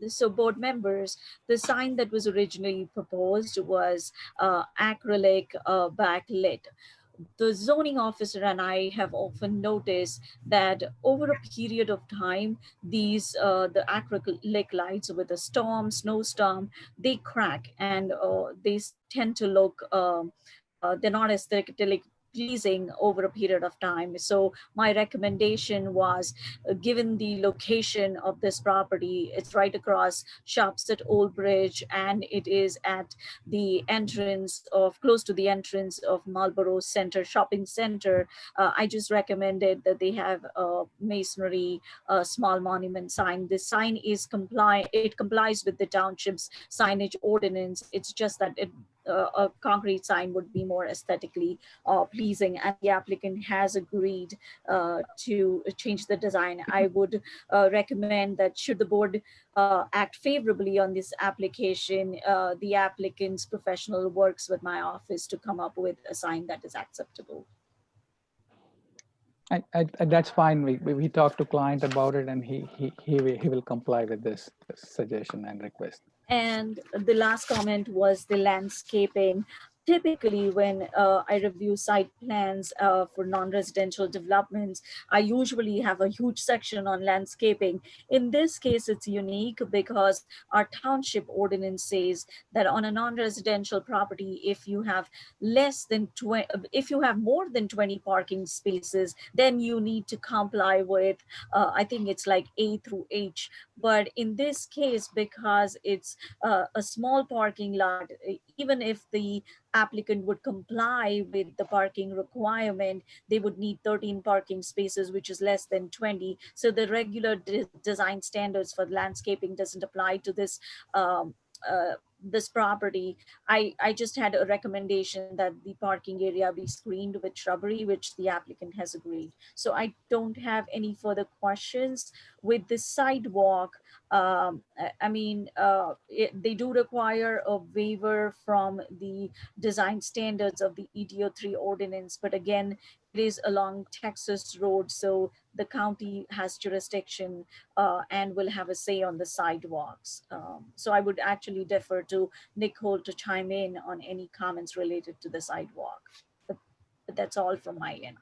So board members, the sign that was originally proposed was acrylic backlit. The zoning officer and I have often noticed that over a period of time, these the acrylic lights with a storm, snowstorm, they crack and they tend to look they're not aesthetically pleasing over a period of time. So my recommendation was, given the location of this property, it's right across shops at Old Bridge, and it is at the entrance of, close to the entrance of Marlborough Center Shopping Center. I just recommended that they have a masonry small monument sign. This sign is it complies with the township's signage ordinance. It's just that a concrete sign would be more aesthetically pleasing, and the applicant has agreed to change the design. I would recommend that should the board act favorably on this application, the applicant's professional works with my office to come up with a sign that is acceptable. That's fine. We talked to client about it, and he will comply with this suggestion and request. And the last comment was the landscaping. Typically, when I review site plans for non-residential developments, I usually have a huge section on landscaping. In this case, it's unique because our township ordinance says that on a non-residential property, if you have if you have more than 20 parking spaces, then you need to comply with, I think it's like A through H But in this case, because it's a small parking lot, even if the applicant would comply with the parking requirement, they would need 13 parking spaces, which is less than 20. So the regular design standards for landscaping doesn't apply to this this property. I just had a recommendation that the parking area be screened with shrubbery, which the applicant has agreed. So I don't have any further questions. With the sidewalk, they do require a waiver from the design standards of the EDO3 ordinance, but again, it is along Texas Road, so the county has jurisdiction and will have a say on the sidewalks. So I would actually defer to Nicole to chime in on any comments related to the sidewalk. But that's all from my end.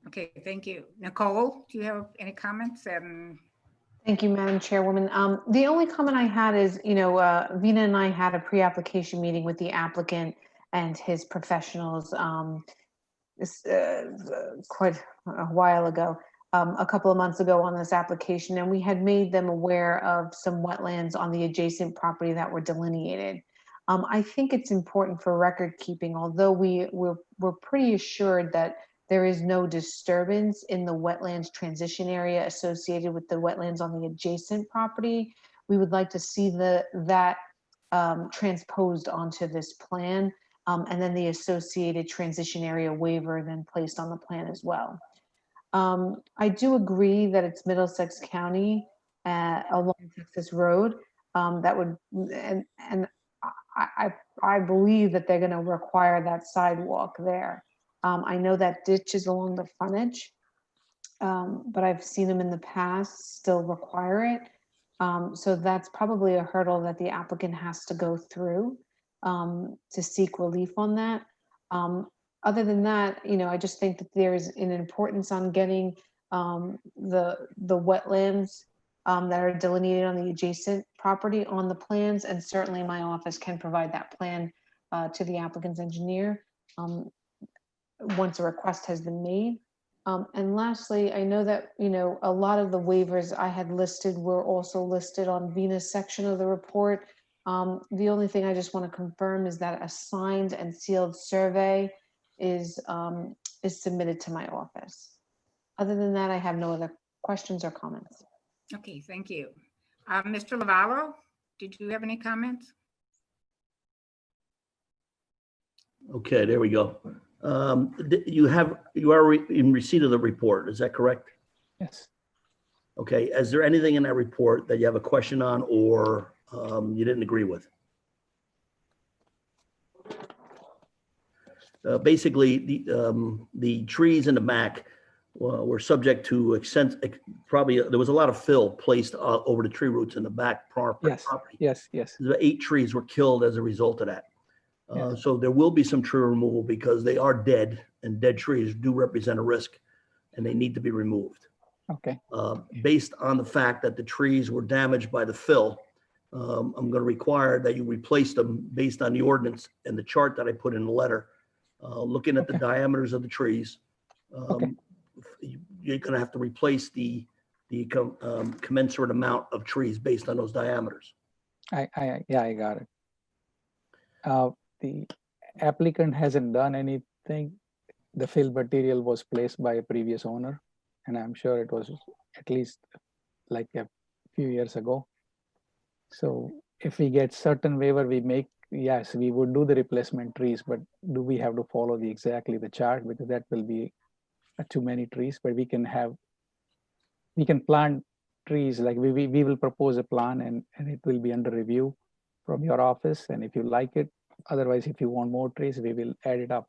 Okay, thank you. Nicole, do you have any comments? Thank you, Madam Chairwoman. The only comment I had is, Vina and I had a pre-application meeting with the applicant and his professionals quite a while ago, a couple of months ago on this application, and we had made them aware of some wetlands on the adjacent property that were delineated. I think it's important for record keeping, although we're pretty assured that there is no disturbance in the wetlands transition area associated with the wetlands on the adjacent property. We would like to see that transposed onto this plan, and then the associated transition area waiver then placed on the plan as well. I do agree that it's Middlesex County along Texas Road. That would, and I believe that they're going to require that sidewalk there. I know that ditch is along the frontage, but I've seen them in the past still require it. So that's probably a hurdle that the applicant has to go through to seek relief on that. Other than that, I just think that there's an importance on getting the wetlands that are delineated on the adjacent property on the plans, and certainly my office can provide that plan to the applicant's engineer once a request has been made. And lastly, I know that, a lot of the waivers I had listed were also listed on Vina's section of the report. The only thing I just want to confirm is that a signed and sealed survey is submitted to my office. Other than that, I have no other questions or comments. Okay, thank you. Mr. Lavallo, did you have any comments? Okay, there we go. You are in receipt of the report, is that correct? Yes. Okay, is there anything in that report that you have a question on or you didn't agree with? Basically, the trees in the back were subject to probably there was a lot of fill placed over the tree roots in the back property. Yes. The 8 trees were killed as a result of that. So there will be some tree removal because they are dead, and dead trees do represent a risk and they need to be removed. Okay. Based on the fact that the trees were damaged by the fill, I'm going to require that you replace them based on the ordinance and the chart that I put in the letter. Looking at the diameters of the trees, you're going to have to replace the commensurate amount of trees based on those diameters. I got it. The applicant hasn't done anything. The fill material was placed by a previous owner, and I'm sure it was at least like a few years ago. So if we get certain waiver, yes, we would do the replacement trees, but do we have to follow exactly the chart? Because that will be too many trees, but we can plant trees, like we will propose a plan and it will be under review from your office. And if you like it, otherwise, if you want more trees, we will add it up.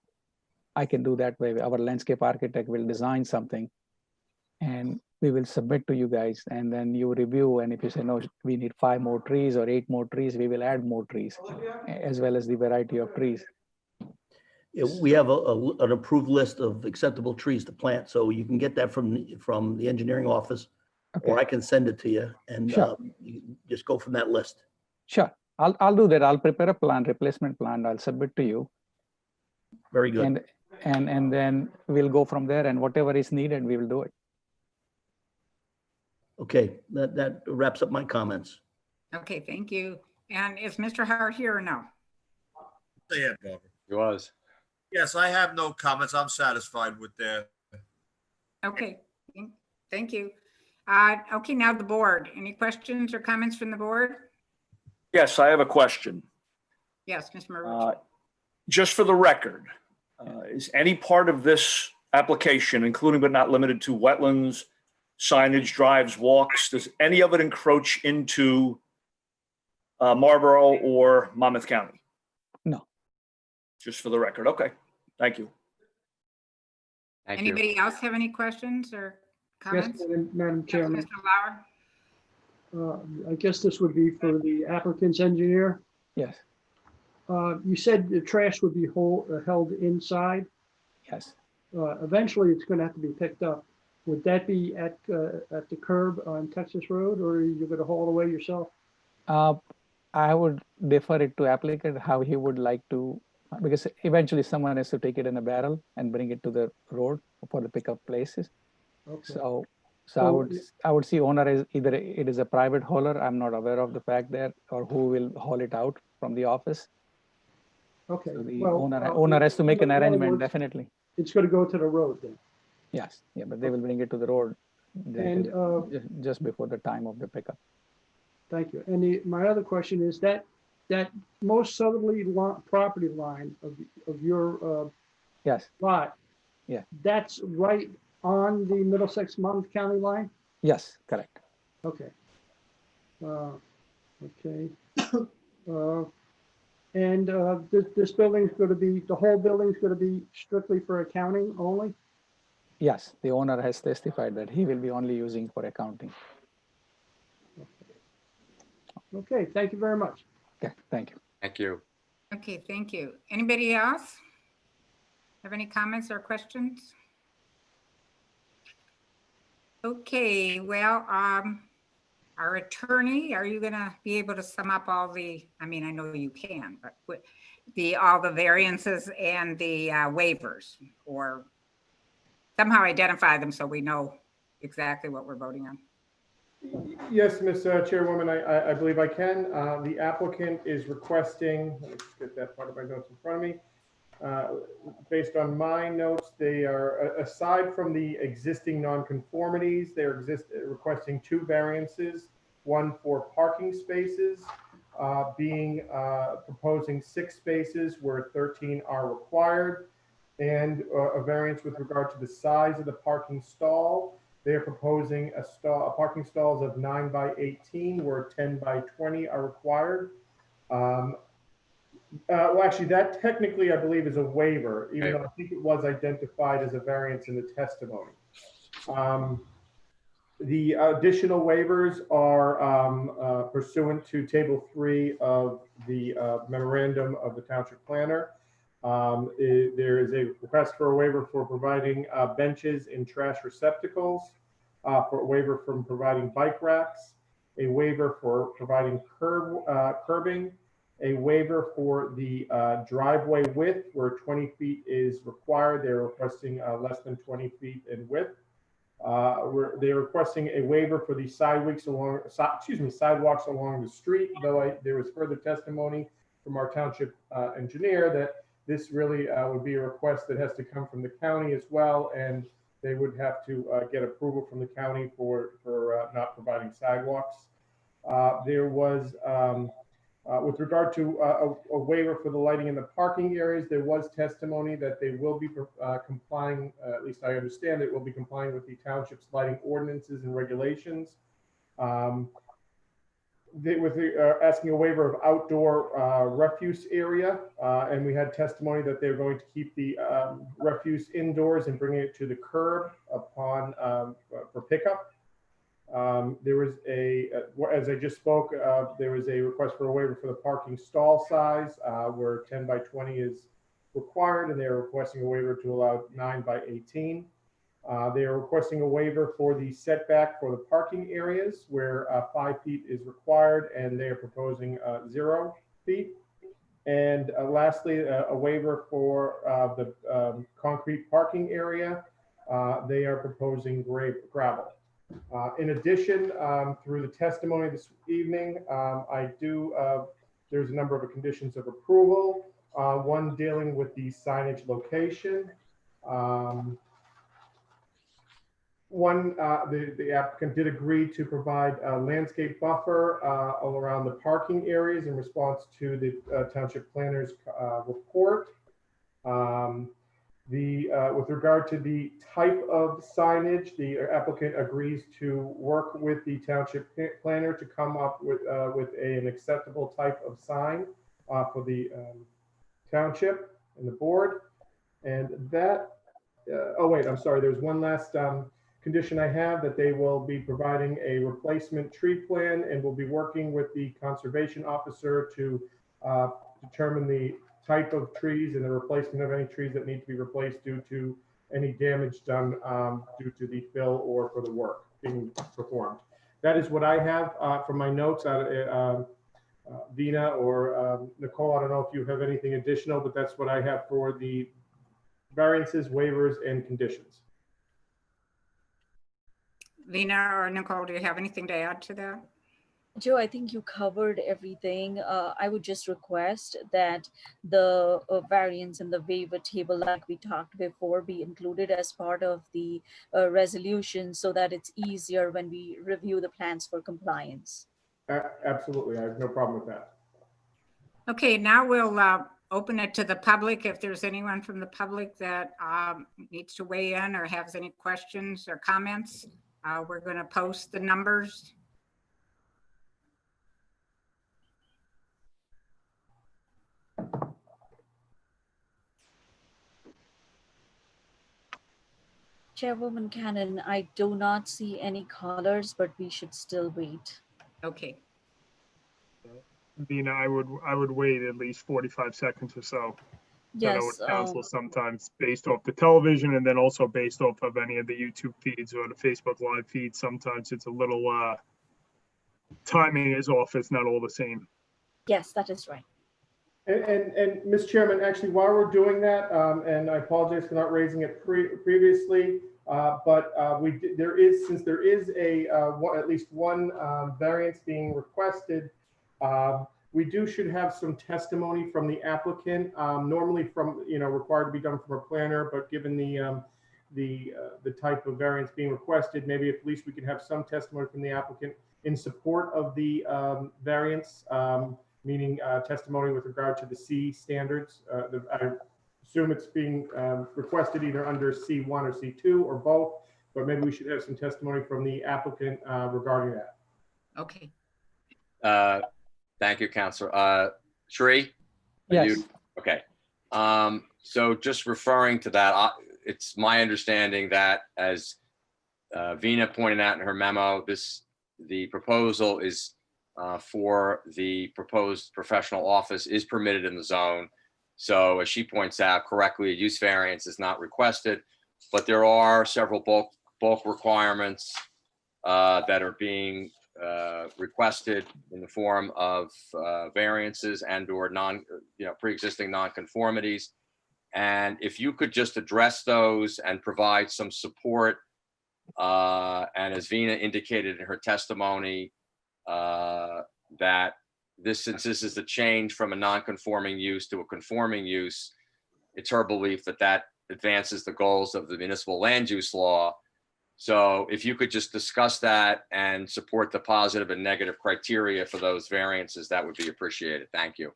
I can do that way. Our landscape architect will design something and we will submit to you guys, and then you review. And if you say, no, we need 5 more trees or 8 more trees, we will add more trees, as well as the variety of trees. We have an approved list of acceptable trees to plant, so you can get that from the engineering office, or I can send it to you, and you just go from that list. Sure, I'll do that. I'll prepare a replacement plan. I'll submit to you. Very good. And then we'll go from there, and whatever is needed, we will do it. Okay, that wraps up my comments. Okay, thank you. And is Mr. Howard here or no? Say it, Barbara. He was. Yes, I have no comments. I'm satisfied with that. Okay, thank you. Okay, now the board. Any questions or comments from the board? Yes, I have a question. Yes, Ms. Marucci. Just for the record, is any part of this application, including but not limited to wetlands, signage, drives, walks, does any of it encroach into Marlborough or Monmouth County? No. Just for the record. Okay, thank you. Thank you. Anybody else have any questions or Yes, comments? Madam Yes, Chairman, Mr. Lauer? I guess this would be for the applicant's engineer. Yes, You said the trash would be held inside. yes. Eventually, it's going to have to be picked up. Would that be at the curb on Texas Road, or are you going to haul it away yourself? I would defer it to applicant how he would like to, because eventually someone has to take it in a barrel and bring it to the road for the pickup places. Okay. So So- I would see owner is either it is a private hauler, I'm not aware of the fact there, or who will haul it out from the office. Okay. So the Well, owner has to make an in other arrangement, words, definitely. It's going to go to the road then. Yes, yeah, but they will bring it to the road And just before the time of the pickup. thank you. And my other question is that most southerly property line of your Yes, lot. Yeah. That's right on the Middlesex Monmouth County line. yes, correct. Okay. Okay. And this building's going to be, the whole building's going to be strictly for accounting only? Yes, the owner has testified that he will be only using for accounting. Okay, thank you very much. Okay, thank you. Thank you. Okay, thank you. Anybody else have any comments or questions? Okay, well, our attorney, are you gonna be able to sum up all the, I mean, I know you can, but all the variances and the waivers, or somehow identify them so we know exactly what we're voting on? Yes, Ms. Chairwoman, I believe I can. The applicant is requesting, let me just get that part of my notes in front of me. Based on my notes, they are, aside from the existing nonconformities, they're requesting two variances, one for parking spaces, proposing 6 spaces where 13 are required, and a variance with regard to the size of the parking stall. They are proposing parking stalls of 9 by 18 where 10 by 20 are required. Well, actually, that technically, I believe, is a waiver, even though I think it was identified as a variance in the testimony. The additional waivers are pursuant to Table 3 of the memorandum of the Township Planner. There is a request for a waiver for providing benches in trash receptacles, for a waiver from providing bike racks, a waiver for providing curbing, a waiver for the driveway width where 20 feet is required. They're requesting less than 20 feet in width. They're requesting a waiver for the sidewalks along the street, though there was further testimony from our township engineer that this really would be a request that has to come from the county as well, and they would have to get approval from the county for not providing sidewalks. There was with regard to a waiver for the lighting in the parking areas, there was testimony that they will be complying, at least I understand it will be complying with the township's lighting ordinances and regulations. Asking a waiver of outdoor refuse area, and we had testimony that they're going to keep the refuse indoors and bringing it to the curb upon for pickup. There was as I just spoke, there was a request for a waiver for the parking stall size, where 10 by 20 is required, and they're requesting a waiver to allow 9 by 18. They are requesting a waiver for the setback for the parking areas where 5 feet is required, and they are proposing 0 feet. And lastly, a waiver for the concrete parking area. They are proposing gravel. In addition, through the testimony this evening, there's a number of conditions of approval. One dealing with the signage location. The applicant did agree to provide a landscape buffer all around the parking areas in response to the township planner's report. With regard to the type of signage, the applicant agrees to work with the township planner to come up with an acceptable type of sign for the township and the board. And that, oh wait, I'm sorry, there's one last condition I have, that they will be providing a replacement tree plan and will be working with the conservation officer to determine the type of trees and the replacement of any trees that need to be replaced due to any damage done due to the fill or for the work being performed. That is what I have from my notes. Dina or Nicole, I don't know if you have anything additional, but that's what I have for the variances, waivers, and conditions. Lena or Nicole, do you have anything to add to that? Joe, I think you covered everything. I would just request that the variance and the waiver table, like we talked before, be included as part of the resolution so that it's easier when we review the plans for compliance. Absolutely, I have no problem with that. Okay, now we'll open it to the public. If there's anyone from the public that needs to weigh in or has any questions or comments, we're going to post the numbers. Chairwoman Cannon, I do not see any callers, but we should still wait. Okay. Dina, I would wait at least 45 seconds or so. Yes. I know with council sometimes based off the television and then also based off of any of the YouTube feeds or the Facebook live feeds. Sometimes it's a little timing is off. It's not all the same. Yes, that is right. And Ms. Chairman, actually, while we're doing that, and I apologize for not raising it previously, but since there is at least one variance being requested, we should have some testimony from the applicant. Normally, required to be done from a planner, but given the type of variance being requested, maybe at least we can have some testimony from the applicant in support of the variance. Meaning testimony with regard to the C standards. I assume it's being requested either under C1 or C2 or both, but maybe we should have some testimony from the applicant regarding that. Okay. Thank you, Councilor. Sheree? Yes. Okay. So just referring to that, it's my understanding that as Vina pointed out in her memo, the proposal is for the proposed professional office is permitted in the zone. So as she points out correctly, a use variance is not requested, but there are several bulk requirements that are being requested in the form of variances and or pre-existing nonconformities. And if you could just address those and provide some support, and as Vina indicated in her testimony, that since this is a change from a non-conforming use to a conforming use, it's her belief that advances the goals of the municipal land use law. So if you could just discuss that and support the positive and negative criteria for those variances, that would be appreciated. Thank you.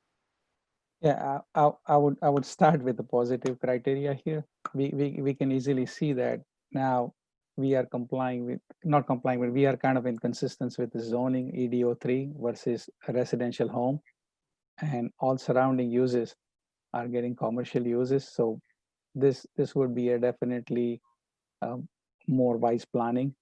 Yeah, I would start with the positive criteria here. We can easily see that now we are we are kind of in consistence with the zoning EDO3 versus a residential home, and all surrounding uses are getting commercial uses. So this would be a definitely more wise planning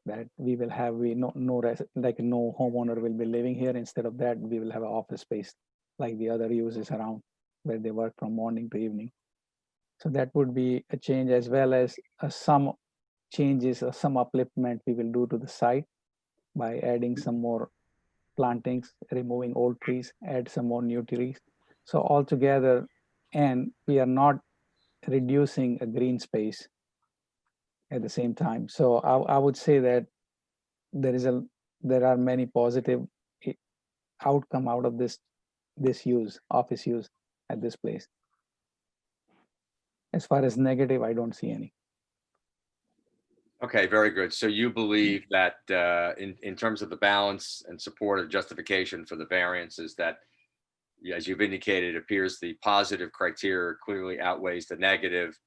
that we will have. No homeowner will be living here. Instead of that, we will have an office space like the other uses around where they work from morning to evening. So that would be a change, as well as some changes or some upliftment we will do to the site by adding some more plantings, removing old trees, add some more new trees. So altogether, and we are not reducing a green space at the same time. So I would say that there are many positive outcome out of this office use at this place. As far as negative, I don't see any. Okay, very good. So you believe that in terms of the balance and support or justification for the variances, that, as you've indicated, it appears the positive criteria clearly outweighs the negative,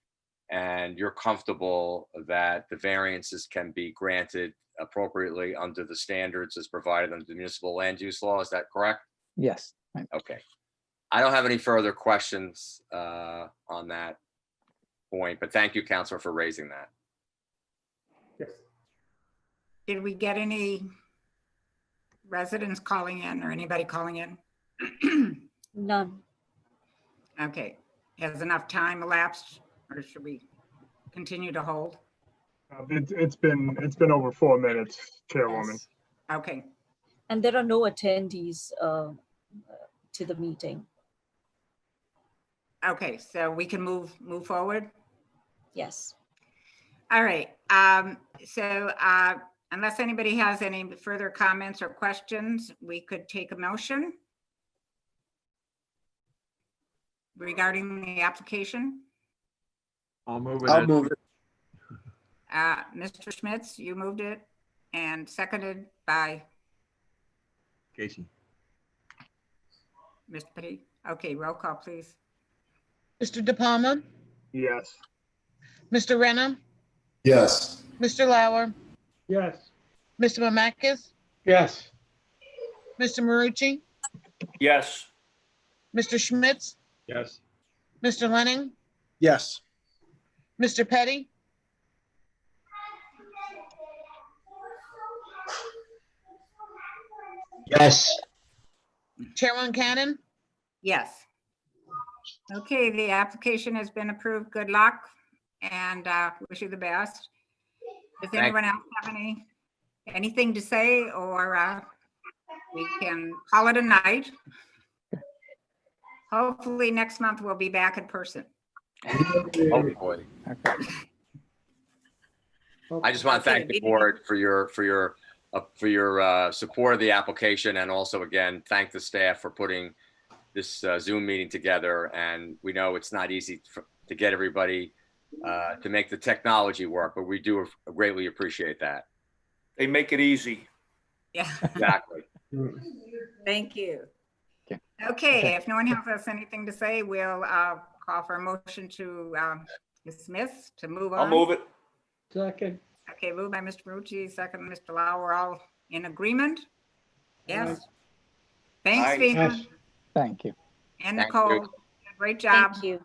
and you're comfortable that the variances can be granted appropriately under the standards as provided under the municipal land use law. Is that correct? Yes. Okay. I don't have any further questions on that point, but thank you, Counselor, for raising that. Yes. Did we get any residents calling in or anybody calling in? None. Okay, has enough time elapsed or should we continue to hold? It's been over 4 minutes, Chairwoman. Yes. Okay, And there are no attendees to the meeting. okay, so we can move forward? Yes. All right, so unless anybody has any further comments or questions, we could take a motion regarding the application. I'll move it. Mr. Schmitz, you moved it and seconded by Casey. Mr. Petty. Okay, roll call, please. Mr. De Palma, Yes. Mr. Renner, Yes. Mr. Lauer, Yes. Mr. Mamakis, Yes. Mr. Marucci, Yes. Mr. Schmitz, Yes. Mr. Lenning, Yes. Mr. Petty, Yes. Chairwoman Cannon. Yes. Okay, the application has been approved. Good luck and wish you the best. Does Thank anyone else have anything to say, or we can call it a night? Hopefully next month we'll be back in person. Hopefully. I just want to thank the board for your support of the application, and also again thank the staff for putting this Zoom meeting together. And we know it's not easy to get everybody to make the technology work, but we do greatly appreciate that. They make it easy. Yeah. Exactly. Thank you. Okay. Okay, if no one else has anything to say, we'll call for a motion to dismiss, to move on. I'll move it. Second. Okay, moved by Mr. Marucci, second Mr. Lau. We're all in agreement? Yes. Thanks, Aye. Vina Yes. Thank you. and Thank Nicole. you. Great job. Thank you.